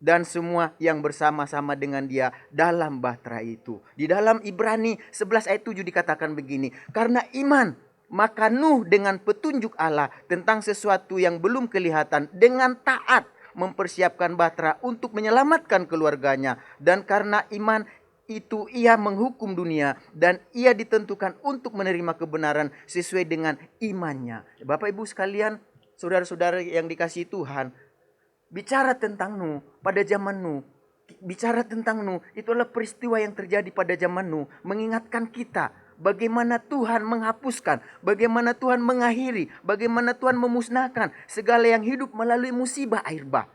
dan semua yang bersama-sama dengan dia dalam bahtera itu. Di dalam Ibrani 11 ayat 7 dikatakan begini, karena iman maka Nuh dengan petunjuk Allah tentang sesuatu yang belum kelihatan dengan taat mempersiapkan bahtera untuk menyelamatkan keluarganya. Dan karena iman itu ia menghukum dunia dan ia ditentukan untuk menerima kebenaran sesuai dengan imannya. Bapak Ibu sekalian, saudara-saudara yang dikasihi Tuhan, bicara tentang Nuh pada zaman Nuh, bicara tentang Nuh, itu adalah peristiwa yang terjadi pada zaman Nuh, mengingatkan kita bagaimana Tuhan menghapuskan, bagaimana Tuhan mengakhiri, bagaimana Tuhan memusnahkan segala yang hidup melalui musibah air bah.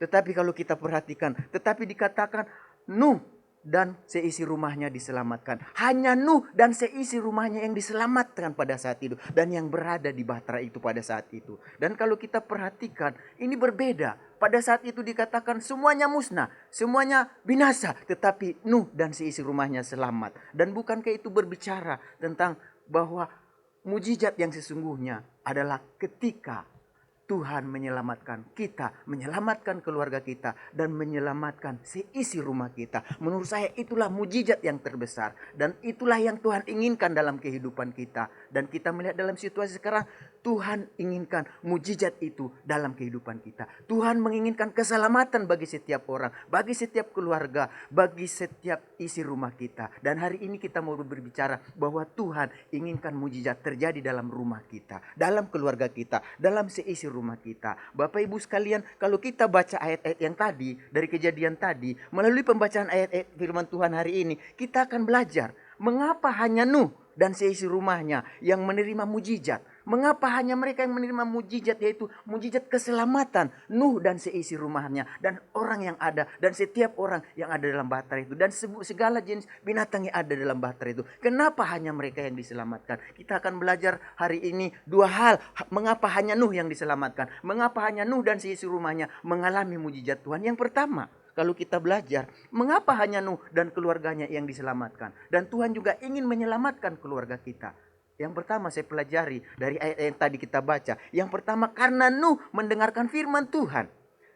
Tetapi kalau kita perhatikan, tetapi dikatakan Nuh dan seisi rumahnya diselamatkan. Hanya Nuh dan seisi rumahnya yang diselamatkan pada saat itu. Dan yang berada di bahtera itu pada saat itu. Dan kalau kita perhatikan, ini berbeda. Pada saat itu dikatakan semuanya musnah, semuanya binasa. Tetapi Nuh dan seisi rumahnya selamat. Dan bukankah itu berbicara tentang bahwa mujizat yang sesungguhnya adalah ketika Tuhan menyelamatkan kita, menyelamatkan keluarga kita, dan menyelamatkan seisi rumah kita. Menurut saya itulah mujizat yang terbesar. Dan itulah yang Tuhan inginkan dalam kehidupan kita. Dan kita melihat dalam situasi sekarang, Tuhan inginkan mujizat itu dalam kehidupan kita. Tuhan menginginkan keselamatan bagi setiap orang, bagi setiap keluarga, bagi setiap isi rumah kita. Dan hari ini kita mau berbicara bahwa Tuhan inginkan mujizat terjadi dalam rumah kita, dalam keluarga kita, dalam seisi rumah kita. Bapak Ibu sekalian, kalau kita baca ayat-ayat yang tadi, dari Kejadian tadi, melalui pembacaan ayat-ayat firman Tuhan hari ini, kita akan belajar mengapa hanya Nuh dan seisi rumahnya yang menerima mujizat. Mengapa hanya mereka yang menerima mujizat, yaitu mujizat keselamatan Nuh dan seisi rumahnya, dan orang yang ada, dan setiap orang yang ada dalam bahtera itu, dan segala jenis binatang yang ada dalam bahtera itu. Kenapa hanya mereka yang diselamatkan? Kita akan belajar hari ini dua hal. Mengapa hanya Nuh yang diselamatkan? Mengapa hanya Nuh dan seisi rumahnya mengalami mujizat Tuhan? Yang pertama, kalau kita belajar, mengapa hanya Nuh dan keluarganya yang diselamatkan? Dan Tuhan juga ingin menyelamatkan keluarga kita. Yang pertama saya pelajari dari ayat yang tadi kita baca. Yang pertama, karena Nuh mendengarkan firman Tuhan.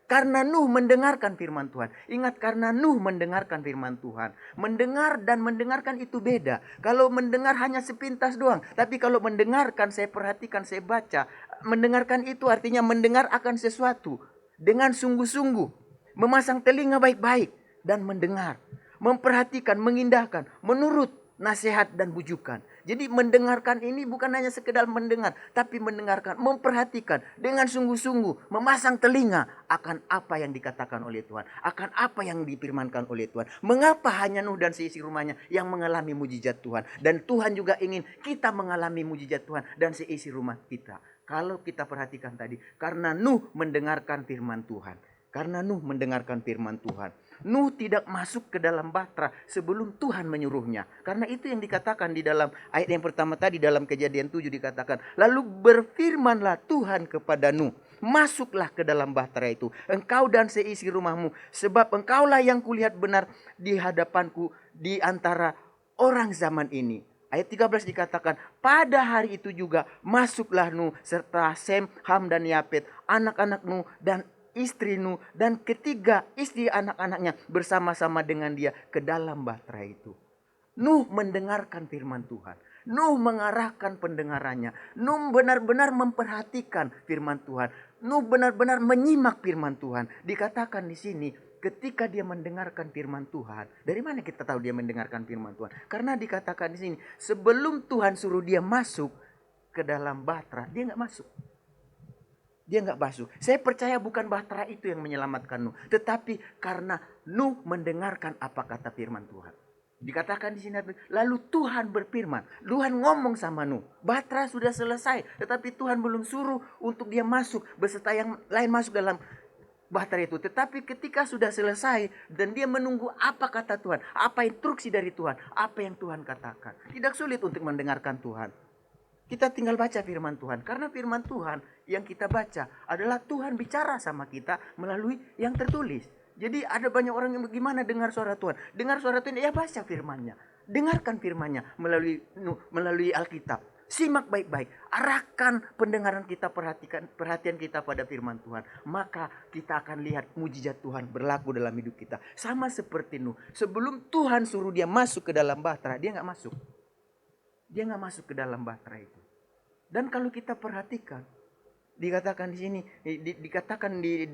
Karena Nuh mendengarkan firman Tuhan. Ingat, karena Nuh mendengarkan firman Tuhan. Mendengar dan mendengarkan itu beda. Kalau mendengar hanya sepintas doang. Tapi kalau mendengarkan, saya perhatikan, saya baca. Mendengarkan itu artinya mendengar akan sesuatu dengan sungguh-sungguh. Memasang telinga baik-baik dan mendengar. Memperhatikan, mengindahkan, menurut nasihat dan bujukan. Jadi mendengarkan ini bukan hanya sekedar mendengar, tapi mendengarkan, memperhatikan dengan sungguh-sungguh, memasang telinga akan apa yang dikatakan oleh Tuhan, akan apa yang difirmankan oleh Tuhan. Mengapa hanya Nuh dan seisi rumahnya yang mengalami mujizat Tuhan? Dan Tuhan juga ingin kita mengalami mujizat Tuhan dan seisi rumah kita. Kalau kita perhatikan tadi, karena Nuh mendengarkan firman Tuhan. Karena Nuh mendengarkan firman Tuhan. Nuh tidak masuk ke dalam bahtera sebelum Tuhan menyuruhnya. Karena itu yang dikatakan di dalam ayat yang pertama tadi, dalam Kejadian 7 dikatakan. Lalu berfirmanlah Tuhan kepada Nuh, masuklah ke dalam bahtera itu, engkau dan seisi rumahmu, sebab engkaulah yang kulihat benar di hadapanku di antara orang zaman ini. Ayat 13 dikatakan, pada hari itu juga masuklah Nuh serta Sem, Ham dan Yafet, anak-anak Nuh dan istri Nuh dan ketiga istri anak-anaknya bersama-sama dengan dia ke dalam bahtera itu. Nuh mendengarkan firman Tuhan. Nuh mengarahkan pendengarannya. Nuh benar-benar memperhatikan firman Tuhan. Nuh benar-benar menyimak firman Tuhan. Dikatakan di sini, ketika dia mendengarkan firman Tuhan. Dari mana kita tahu dia mendengarkan firman Tuhan? Karena dikatakan di sini, sebelum Tuhan suruh dia masuk ke dalam bahtera, dia nggak masuk. Dia nggak masuk. Saya percaya bukan bahtera itu yang menyelamatkan Nuh, tetapi karena Nuh mendengarkan apa kata firman Tuhan. Dikatakan di sini, lalu Tuhan berfirman. Tuhan ngomong sama Nuh. Bahtera sudah selesai, tetapi Tuhan belum suruh untuk dia masuk beserta yang lain masuk dalam bahtera itu. Tetapi ketika sudah selesai dan dia menunggu apa kata Tuhan, apa instruksi dari Tuhan, apa yang Tuhan katakan. Tidak sulit untuk mendengarkan Tuhan. Kita tinggal baca firman Tuhan. Karena firman Tuhan yang kita baca adalah Tuhan bicara sama kita melalui yang tertulis. Jadi ada banyak orang yang bagaimana dengar suara Tuhan. Dengar suara Tuhan, ya baca firman-Nya. Dengarkan firman-Nya melalui Alkitab. Simak baik-baik. Arahkan pendengaran kita, perhatian kita pada firman Tuhan. Maka kita akan lihat mujizat Tuhan berlaku dalam hidup kita. Sama seperti Nuh. Sebelum Tuhan suruh dia masuk ke dalam bahtera, dia nggak masuk. Dia nggak masuk ke dalam bahtera itu. Dan kalau kita perhatikan, dikatakan di sini, dikatakan di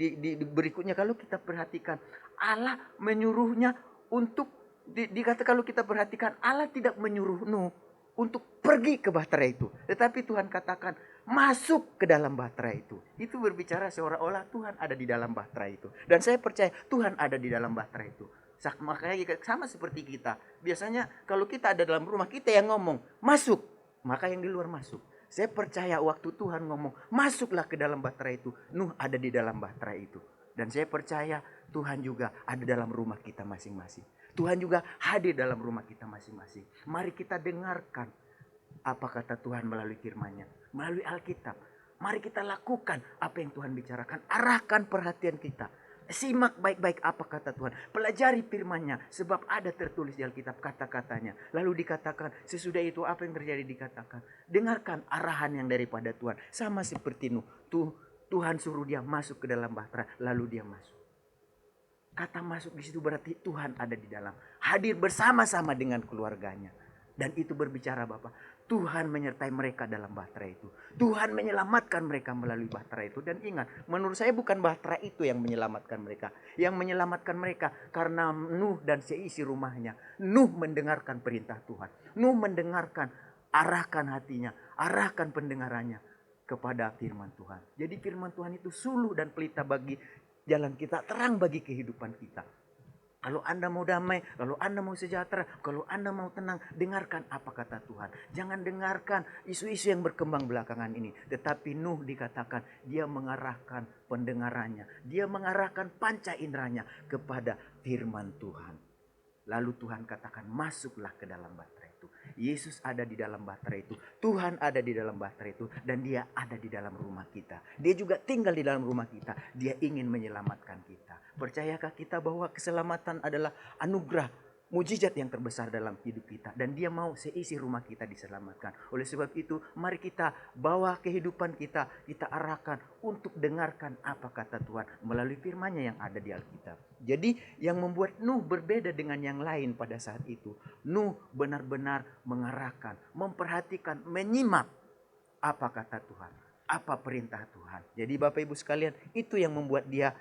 berikutnya, kalau kita perhatikan, Allah menyuruhnya untuk, dikatakan kalau kita perhatikan, Allah tidak menyuruh Nuh untuk pergi ke bahtera itu. Tetapi Tuhan katakan, masuk ke dalam bahtera itu. Itu berbicara seolah-olah Tuhan ada di dalam bahtera itu. Dan saya percaya Tuhan ada di dalam bahtera itu. Makanya sama seperti kita. Biasanya kalau kita ada dalam rumah, kita yang ngomong, masuk. Maka yang di luar masuk. Saya percaya waktu Tuhan ngomong, masuklah ke dalam bahtera itu. Nuh ada di dalam bahtera itu. Dan saya percaya Tuhan juga ada dalam rumah kita masing-masing. Tuhan juga hadir dalam rumah kita masing-masing. Mari kita dengarkan apa kata Tuhan melalui firman-Nya, melalui Alkitab. Mari kita lakukan apa yang Tuhan bicarakan. Arahkan perhatian kita. Simak baik-baik apa kata Tuhan. Pelajari firman-Nya. Sebab ada tertulis di Alkitab kata-katanya. Lalu dikatakan, sesudah itu apa yang terjadi dikatakan. Dengarkan arahan yang daripada Tuhan. Sama seperti Nuh. Tuhan suruh dia masuk ke dalam bahtera. Lalu dia masuk. Kata masuk di situ berarti Tuhan ada di dalam. Hadir bersama-sama dengan keluarganya. Dan itu berbicara Bapak. Tuhan menyertai mereka dalam bahtera itu. Tuhan menyelamatkan mereka melalui bahtera itu. Dan ingat, menurut saya bukan bahtera itu yang menyelamatkan mereka. Yang menyelamatkan mereka karena Nuh dan seisi rumahnya. Nuh mendengarkan perintah Tuhan. Nuh mendengarkan, arahkan hatinya, arahkan pendengarannya kepada firman Tuhan. Jadi firman Tuhan itu suluh dan pelita bagi jalan kita, terang bagi kehidupan kita. Kalau Anda mau damai, kalau Anda mau sejahtera, kalau Anda mau tenang, dengarkan apa kata Tuhan. Jangan dengarkan isu-isu yang berkembang belakangan ini. Tetapi Nuh dikatakan dia mengarahkan pendengarannya. Dia mengarahkan panca inderanya kepada firman Tuhan. Lalu Tuhan katakan masuklah ke dalam bahtera itu. Yesus ada di dalam bahtera itu. Tuhan ada di dalam bahtera itu. Dan dia ada di dalam rumah kita. Dia juga tinggal di dalam rumah kita. Dia ingin menyelamatkan kita. Percayakah kita bahwa keselamatan adalah anugerah, mujizat yang terbesar dalam hidup kita. Dan dia mau seisi rumah kita diselamatkan. Oleh sebab itu mari kita bawa kehidupan kita. Kita arahkan untuk dengarkan apa kata Tuhan melalui firman-Nya yang ada di Alkitab. Jadi yang membuat Nuh berbeda dengan yang lain pada saat itu. Nuh benar-benar mengarahkan, memperhatikan, menyimak apa kata Tuhan. Apa perintah Tuhan. Jadi Bapak Ibu sekalian, itu yang membuat dia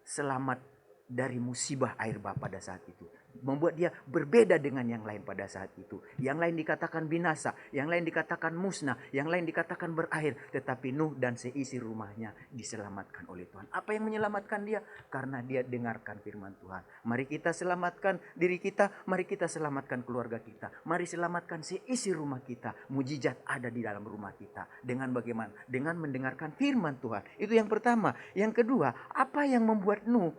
selamat dari musibah air bah pada saat itu. Membuat dia berbeda dengan yang lain pada saat itu. Yang lain dikatakan binasa, yang lain dikatakan musnah, yang lain dikatakan berakhir. Tetapi Nuh dan seisi rumahnya diselamatkan oleh Tuhan. Apa yang menyelamatkan dia? Karena dia dengarkan firman Tuhan. Mari kita selamatkan diri kita, mari kita selamatkan keluarga kita. Mari selamatkan seisi rumah kita. Mujizat ada di dalam rumah kita. Dengan bagaimana? Dengan mendengarkan firman Tuhan. Itu yang pertama. Yang kedua, apa yang membuat Nuh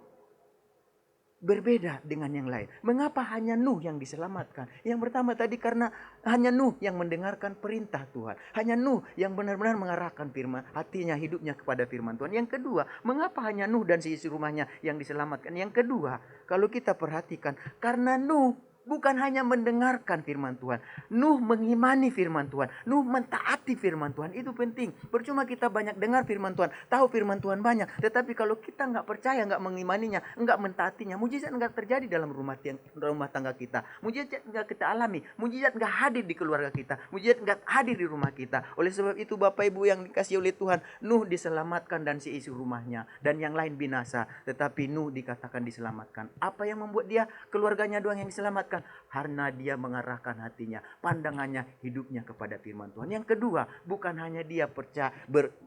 berbeda dengan yang lain? Mengapa hanya Nuh yang diselamatkan? Yang pertama tadi karena hanya Nuh yang mendengarkan perintah Tuhan. Hanya Nuh yang benar-benar mengarahkan firman hatinya, hidupnya kepada firman Tuhan. Yang kedua, mengapa hanya Nuh dan seisi rumahnya yang diselamatkan? Yang kedua, kalau kita perhatikan, karena Nuh bukan hanya mendengarkan firman Tuhan. Nuh mengimani firman Tuhan. Nuh mentaati firman Tuhan. Itu penting. Percuma kita banyak dengar firman Tuhan. Tahu firman Tuhan banyak. Tetapi kalau kita nggak percaya, nggak mengimaninya, nggak mentaatinya, mujizat nggak terjadi dalam rumah tangga kita. Mujizat nggak kita alami. Mujizat nggak hadir di keluarga kita. Mujizat nggak hadir di rumah kita. Oleh sebab itu Bapak Ibu yang dikasihi oleh Tuhan, Nuh diselamatkan dan seisi rumahnya. Dan yang lain binasa. Tetapi Nuh dikatakan diselamatkan. Apa yang membuat dia, keluarganya doang yang diselamatkan? Karena dia mengarahkan hatinya, pandangannya, hidupnya kepada firman Tuhan. Yang kedua, bukan hanya dia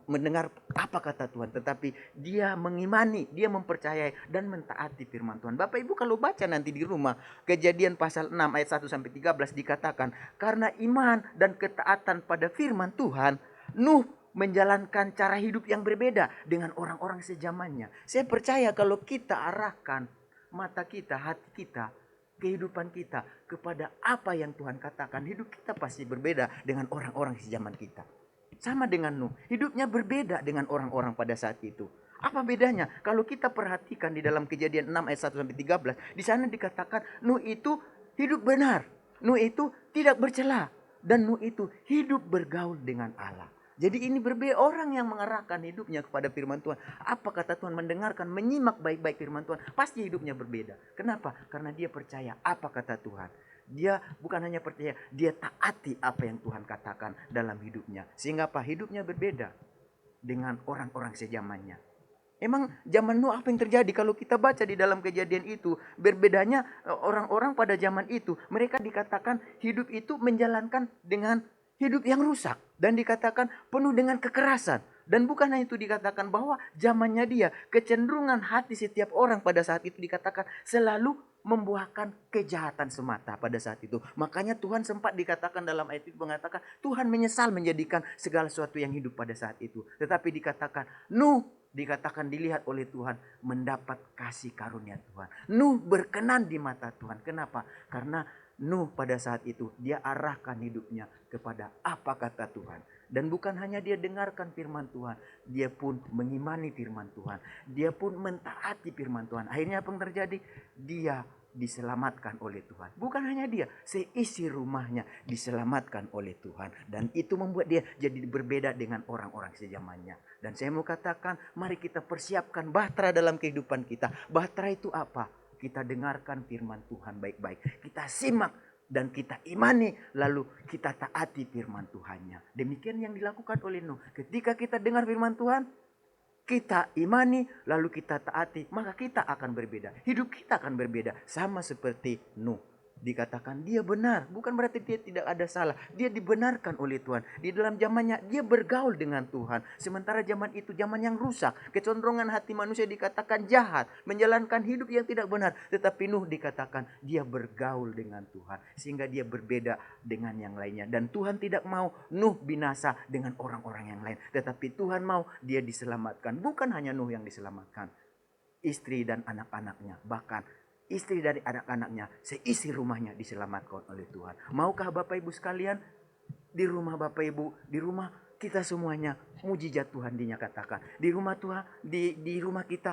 mendengar apa kata Tuhan, tetapi dia mengimani, dia mempercayai dan mentaati firman Tuhan. Bapak Ibu kalau baca nanti di rumah, Kejadian pasal 6 ayat 1-13 dikatakan, karena iman dan ketaatan pada firman Tuhan, Nuh menjalankan cara hidup yang berbeda dengan orang-orang sejamannya. Saya percaya kalau kita arahkan mata kita, hati kita, kehidupan kita kepada apa yang Tuhan katakan, hidup kita pasti berbeda dengan orang-orang sejaman kita. Sama dengan Nuh, hidupnya berbeda dengan orang-orang pada saat itu. Apa bedanya? Kalau kita perhatikan di dalam Kejadian 6 ayat 1-13, di sana dikatakan Nuh itu hidup benar, Nuh itu tidak bercela, dan Nuh itu hidup bergaul dengan Allah. Jadi ini berbeda, orang yang mengarahkan hidupnya kepada firman Tuhan. Apa kata Tuhan, mendengarkan, menyimak baik-baik firman Tuhan, pasti hidupnya berbeda. Kenapa? Karena dia percaya apa kata Tuhan. Dia bukan hanya percaya, dia taati apa yang Tuhan katakan dalam hidupnya. Sehingga apa? Hidupnya berbeda dengan orang-orang sejamannya. Emang zaman Nuh apa yang terjadi? Kalau kita baca di dalam Kejadian itu, berbedanya orang-orang pada zaman itu. Mereka dikatakan hidup itu menjalankan dengan hidup yang rusak. Dan dikatakan penuh dengan kekerasan. Dan bukan hanya itu, dikatakan bahwa zamannya dia, kecenderungan hati setiap orang pada saat itu dikatakan selalu membuahkan kejahatan semata pada saat itu. Makanya Tuhan sempat dikatakan dalam ayat itu mengatakan Tuhan menyesal menjadikan segala sesuatu yang hidup pada saat itu. Tetapi dikatakan Nuh dikatakan dilihat oleh Tuhan, mendapat kasih karunia Tuhan. Nuh berkenan di mata Tuhan. Kenapa? Karena Nuh pada saat itu dia arahkan hidupnya kepada apa kata Tuhan. Dan bukan hanya dia dengarkan firman Tuhan, dia pun mengimani firman Tuhan. Dia pun mentaati firman Tuhan. Akhirnya apa yang terjadi? Dia diselamatkan oleh Tuhan. Bukan hanya dia, seisi rumahnya diselamatkan oleh Tuhan. Dan itu membuat dia jadi berbeda dengan orang-orang sejamannya. Dan saya mau katakan, mari kita persiapkan bahtera dalam kehidupan kita. Bahtera itu apa? Kita dengarkan firman Tuhan baik-baik. Kita simak dan kita imani, lalu kita taati firman Tuhannya. Demikian yang dilakukan oleh Nuh. Ketika kita dengar firman Tuhan, kita imani, lalu kita taati, maka kita akan berbeda. Hidup kita akan berbeda. Sama seperti Nuh. Dikatakan dia benar, bukan berarti dia tidak ada salah. Dia dibenarkan oleh Tuhan. Di dalam zamannya dia bergaul dengan Tuhan. Sementara zaman itu zaman yang rusak. Kecondrongan hati manusia dikatakan jahat, menjalankan hidup yang tidak benar. Tetapi Nuh dikatakan dia bergaul dengan Tuhan, sehingga dia berbeda dengan yang lainnya. Dan Tuhan tidak mau Nuh binasa dengan orang-orang yang lain. Tetapi Tuhan mau dia diselamatkan. Bukan hanya Nuh yang diselamatkan, istri dan anak-anaknya, bahkan istri dari anak-anaknya, seisi rumahnya diselamatkan oleh Tuhan. Maukah Bapak Ibu sekalian, di rumah Bapak Ibu, di rumah kita semuanya, mujizat Tuhan dinyatakan. Di rumah Tuhan, di rumah kita,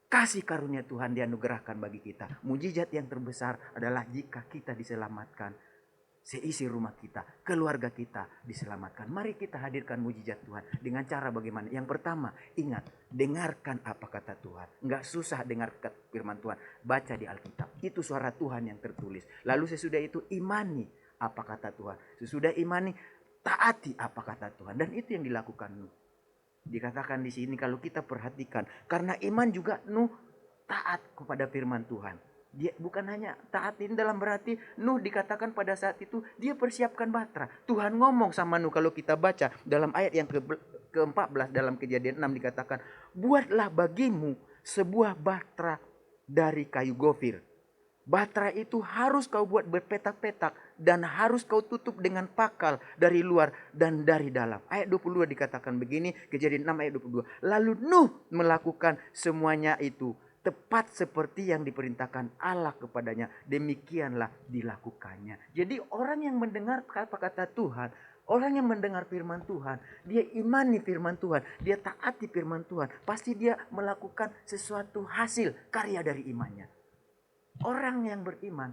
kasih karunia Tuhan dianugerahkan bagi kita. Mujizat yang terbesar adalah jika kita diselamatkan. Seisi rumah kita, keluarga kita diselamatkan. Mari kita hadirkan mujizat Tuhan dengan cara bagaimana? Yang pertama, ingat, dengarkan apa kata Tuhan. Enggak susah dengar firman Tuhan. Baca di Alkitab. Itu suara Tuhan yang tertulis. Lalu sesudah itu imani apa kata Tuhan. Sesudah imani, taati apa kata Tuhan. Dan itu yang dilakukan Nuh. Dikatakan di sini kalau kita perhatikan, karena iman juga Nuh taat kepada firman Tuhan. Dia bukan hanya taatin dalam berarti Nuh dikatakan pada saat itu dia persiapkan bahtera. Tuhan ngomong sama Nuh kalau kita baca dalam ayat yang ke-14 dalam Kejadian 6 dikatakan, buatlah bagimu sebuah bahtera dari kayu gofir. Bahtera itu harus kau buat berpetak-petak dan harus kau tutup dengan pakal dari luar dan dari dalam. Ayat 22 dikatakan begini, Kejadian 6 ayat 22. Lalu Nuh melakukan semuanya itu tepat seperti yang diperintahkan Allah kepadanya. Demikianlah dilakukannya. Jadi orang yang mendengar kata-kata Tuhan, orang yang mendengar firman Tuhan, dia imani firman Tuhan, dia taati firman Tuhan, pasti dia melakukan sesuatu hasil karya dari imannya. Orang yang beriman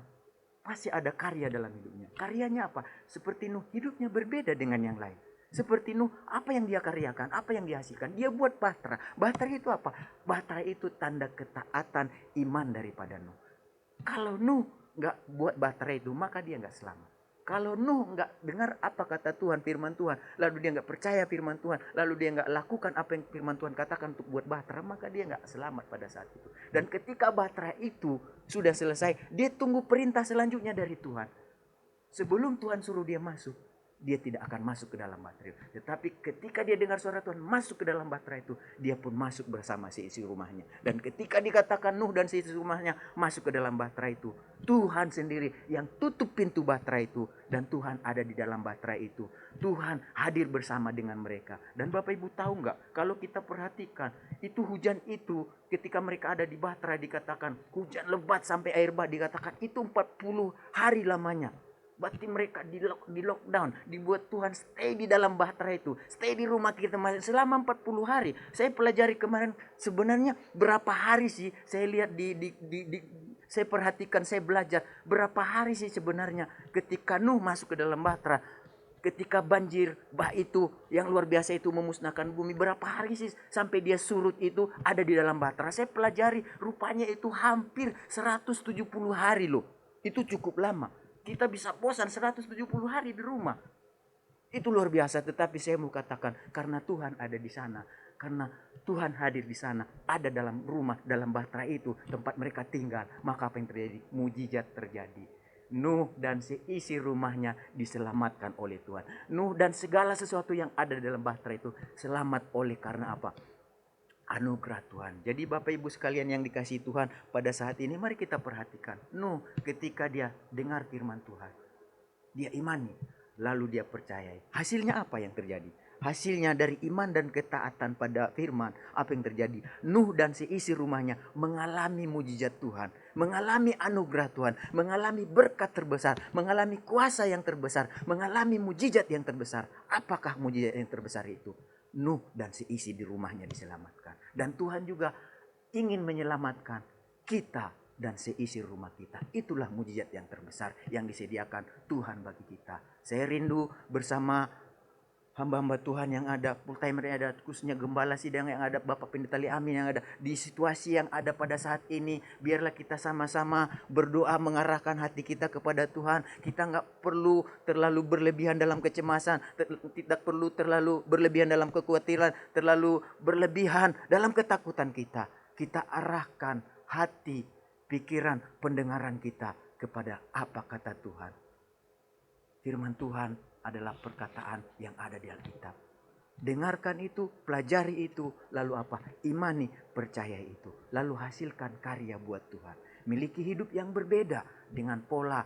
pasti ada karya dalam hidupnya. Karyanya apa? Seperti Nuh, hidupnya berbeda dengan yang lain. Seperti Nuh, apa yang dia karyakan, apa yang dia hasilkan, dia buat bahtera. Bahtera itu apa? Bahtera itu tanda ketaatan iman daripada Nuh. Kalau Nuh nggak buat bahtera itu, maka dia nggak selamat. Kalau Nuh nggak dengar apa kata Tuhan, firman Tuhan, lalu dia nggak percaya firman Tuhan, lalu dia nggak lakukan apa yang firman Tuhan katakan untuk buat bahtera, maka dia nggak selamat pada saat itu. Dan ketika bahtera itu sudah selesai, dia tunggu perintah selanjutnya dari Tuhan. Sebelum Tuhan suruh dia masuk, dia tidak akan masuk ke dalam bahtera itu. Tetapi ketika dia dengar suara Tuhan masuk ke dalam bahtera itu, dia pun masuk bersama seisi rumahnya. Dan ketika dikatakan Nuh dan seisi rumahnya masuk ke dalam bahtera itu, Tuhan sendiri yang tutup pintu bahtera itu. Dan Tuhan ada di dalam bahtera itu. Tuhan hadir bersama dengan mereka. Dan Bapak Ibu tahu nggak, kalau kita perhatikan, itu hujan itu ketika mereka ada di bahtera dikatakan, hujan lebat sampai air bah dikatakan itu 40 hari lamanya. Berarti mereka di lockdown, dibuat Tuhan stay di dalam bahtera itu, stay di rumah kita selama 40 hari. Saya pelajari kemarin sebenarnya berapa hari sih, saya lihat saya perhatikan, saya belajar berapa hari sih sebenarnya ketika Nuh masuk ke dalam bahtera. Ketika banjir bah itu yang luar biasa itu memusnahkan bumi, berapa hari sih sampai dia surut itu ada di dalam bahtera. Saya pelajari rupanya itu hampir 170 hari loh. Itu cukup lama. Kita bisa bosan 170 hari di rumah. Itu luar biasa, tetapi saya mau katakan karena Tuhan ada di sana, karena Tuhan hadir di sana, ada dalam rumah, dalam bahtera itu tempat mereka tinggal, maka apa yang terjadi? Mujizat terjadi. Nuh dan seisi rumahnya diselamatkan oleh Tuhan. Nuh dan segala sesuatu yang ada dalam bahtera itu selamat oleh karena apa? Anugerah Tuhan. Jadi Bapak Ibu sekalian yang dikasihi Tuhan, pada saat ini mari kita perhatikan Nuh ketika dia dengar firman Tuhan, dia imani, lalu dia percayai. Hasilnya apa yang terjadi? hasilnya dari iman dan ketaatan pada firman, apa yang terjadi? Nuh dan seisi rumahnya mengalami mujizat Tuhan, mengalami anugerah Tuhan, mengalami berkat terbesar, mengalami kuasa yang terbesar, mengalami mujizat yang terbesar. Apakah mujizat yang terbesar itu? Nuh dan seisi di rumahnya diselamatkan. Dan Tuhan juga ingin menyelamatkan kita dan seisi rumah kita. Itulah mujizat yang terbesar yang disediakan Tuhan bagi kita. Saya rindu bersama hamba-hamba Tuhan yang ada, full timer yang ada, khususnya Gembala Sidang yang ada, Bapak Pendeta Li Amin yang ada, di situasi yang ada pada saat ini, biarlah kita sama-sama berdoa mengarahkan hati kita kepada Tuhan. Kita nggak perlu terlalu berlebihan dalam kecemasan, tidak perlu terlalu berlebihan dalam kekhawatiran, terlalu berlebihan dalam ketakutan kita. Kita arahkan hati, pikiran, pendengaran kita kepada apa kata Tuhan. Firman Tuhan adalah perkataan yang ada di Alkitab. Dengarkan itu, pelajari itu, lalu apa? Imani, percaya itu. Lalu hasilkan karya buat Tuhan. Miliki hidup yang berbeda dengan pola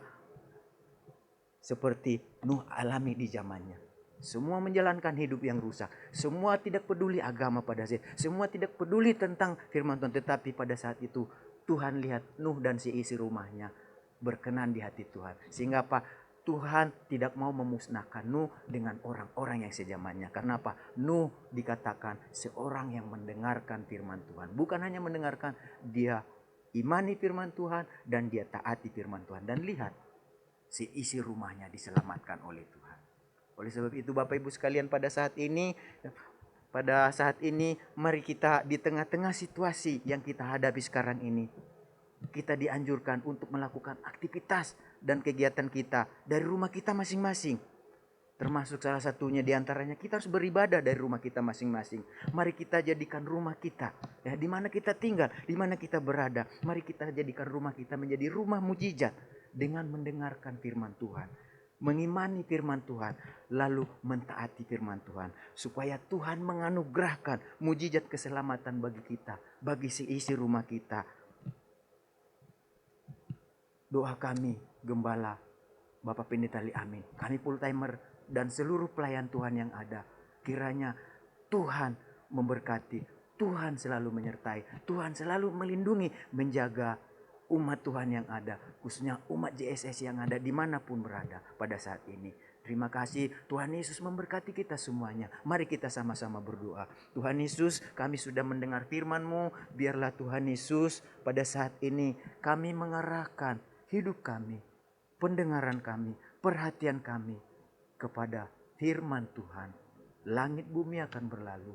seperti Nuh alami di zamannya. Semua menjalankan hidup yang rusak. Semua tidak peduli agama pada saat itu. Semua tidak peduli tentang firman Tuhan. Tetapi pada saat itu Tuhan lihat Nuh dan seisi rumahnya berkenan di hati Tuhan. Sehingga apa? Tuhan tidak mau memusnahkan Nuh dengan orang-orang yang sejamannya. Karena apa? Nuh dikatakan seorang yang mendengarkan firman Tuhan. Bukan hanya mendengarkan, dia imani firman Tuhan dan dia taati firman Tuhan. Dan lihat, seisi rumahnya diselamatkan oleh Tuhan. Oleh sebab itu Bapak Ibu sekalian, pada saat ini mari kita di tengah-tengah situasi yang kita hadapi sekarang ini, kita dianjurkan untuk melakukan aktivitas dan kegiatan kita dari rumah kita masing-masing. Termasuk salah satunya diantaranya kita harus beribadah dari rumah kita masing-masing. Mari kita jadikan rumah kita, ya, di mana kita tinggal, di mana kita berada. Mari kita jadikan rumah kita menjadi rumah mujizat dengan mendengarkan firman Tuhan, mengimani firman Tuhan, lalu mentaati firman Tuhan. Supaya Tuhan menganugerahkan mujizat keselamatan bagi kita, bagi seisi rumah kita. Doa kami, Gembala, Bapak Pendeta Li Amin, kami full timer dan seluruh pelayan Tuhan yang ada. Kiranya Tuhan memberkati, Tuhan selalu menyertai, Tuhan selalu melindungi, menjaga umat Tuhan yang ada. Khususnya umat JSS yang ada dimanapun berada pada saat ini. Terima kasih, Tuhan Yesus memberkati kita semuanya. Mari kita sama-sama berdoa. Tuhan Yesus, kami sudah mendengar firman-Mu. Biarlah Tuhan Yesus pada saat ini kami mengarahkan hidup kami, pendengaran kami, perhatian kami kepada firman Tuhan. Langit bumi akan berlalu,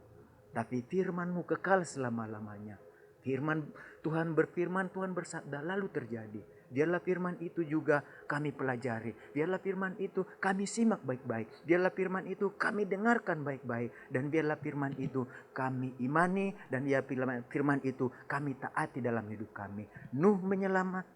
tapi firman-Mu kekal selama-lamanya. Firman Tuhan berfirman, Tuhan bersabda, lalu terjadi. Biarlah firman itu juga kami pelajari. Biarlah firman itu kami simak baik-baik. Biarlah firman itu kami dengarkan baik-baik. Dan biarlah firman itu kami imani. Dan biarlah firman itu kami taati dalam hidup kami. Nuh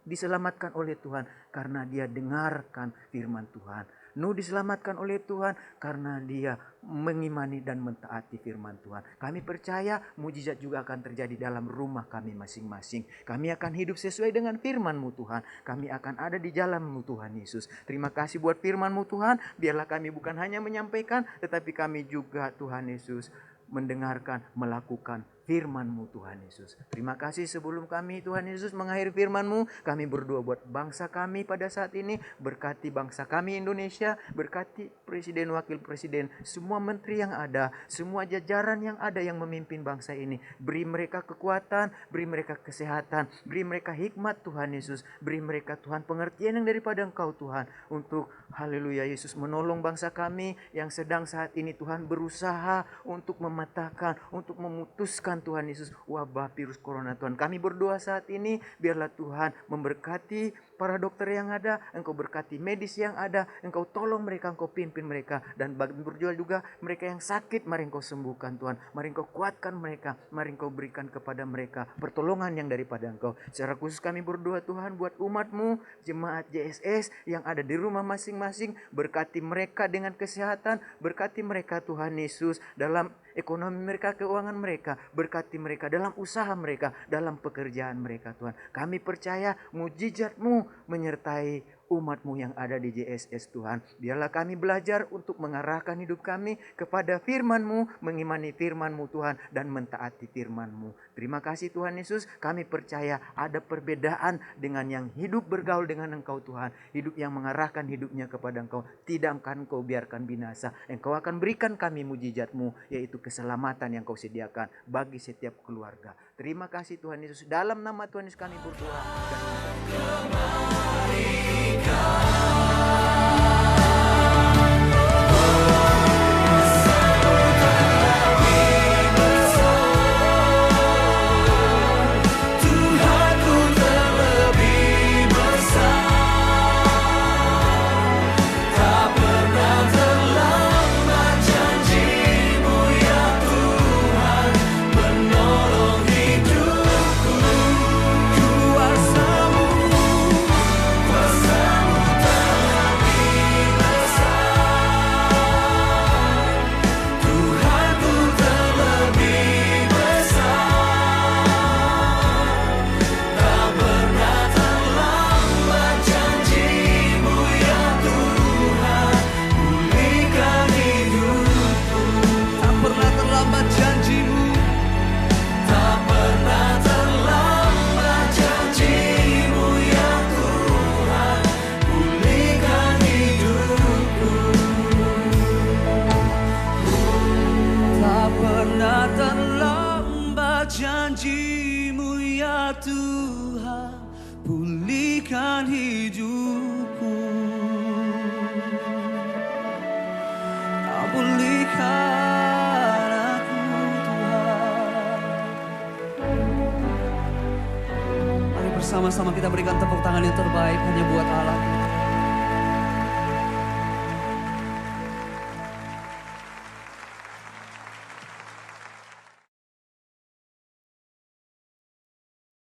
diselamatkan oleh Tuhan karena dia dengarkan firman Tuhan. Nuh diselamatkan oleh Tuhan karena dia mengimani dan mentaati firman Tuhan. Kami percaya mujizat juga akan terjadi dalam rumah kami masing-masing. Kami akan hidup sesuai dengan firman-Mu Tuhan. Kami akan ada di jalan-Mu Tuhan Yesus. Terima kasih buat firman-Mu Tuhan. Biarlah kami bukan hanya menyampaikan, tetapi kami juga Tuhan Yesus mendengarkan, melakukan firman-Mu Tuhan Yesus. Terima kasih sebelum kami Tuhan Yesus mengakhiri firman-Mu, kami berdoa buat bangsa kami pada saat ini. Berkati bangsa kami Indonesia, berkati Presiden, Wakil Presiden, semua menteri yang ada, semua jajaran yang ada yang memimpin bangsa ini. Beri mereka kekuatan, beri mereka kesehatan, beri mereka hikmat Tuhan Yesus. Beri mereka Tuhan pengertian yang daripada Engkau Tuhan. Untuk haleluya Yesus menolong bangsa kami yang sedang saat ini Tuhan berusaha untuk mematahkan, untuk memutuskan Tuhan Yesus wabah virus corona Tuhan. Kami berdoa saat ini biarlah Tuhan memberkati para dokter yang ada, Engkau berkati medis yang ada, Engkau tolong mereka, Engkau pimpin mereka, dan berjual juga mereka yang sakit, mari Engkau sembuhkan Tuhan, mari Engkau kuatkan mereka, mari Engkau berikan kepada mereka pertolongan yang daripada Engkau. Secara khusus kami berdoa Tuhan buat umat-Mu, jemaat JSS yang ada di rumah masing-masing, berkati mereka dengan kesehatan, berkati mereka Tuhan Yesus dalam ekonomi mereka, keuangan mereka, berkati mereka dalam usaha mereka, dalam pekerjaan mereka Tuhan. Kami percaya mujizat-Mu menyertai umat-Mu yang ada di JSS Tuhan. Biarlah kami belajar untuk mengarahkan hidup kami kepada firman-Mu, mengimani firman-Mu Tuhan, dan mentaati firman-Mu. Terima kasih Tuhan Yesus, kami percaya ada perbedaan dengan yang hidup bergaul dengan Engkau Tuhan. Hidup yang mengarahkan hidupnya kepada Engkau, tidak akan Engkau biarkan binasa. Engkau akan berikan kami mujizat-Mu, yaitu keselamatan yang Kau sediakan bagi setiap keluarga. Terima kasih Tuhan Yesus, dalam nama Tuhan Yesus kami berdoa. Janji-Mu ya Tuhan, pulihkan hidupku. Pulihkan aku Tuhan. Mari bersama-sama kita berikan tepuk tangan yang terbaik hanya buat Allah.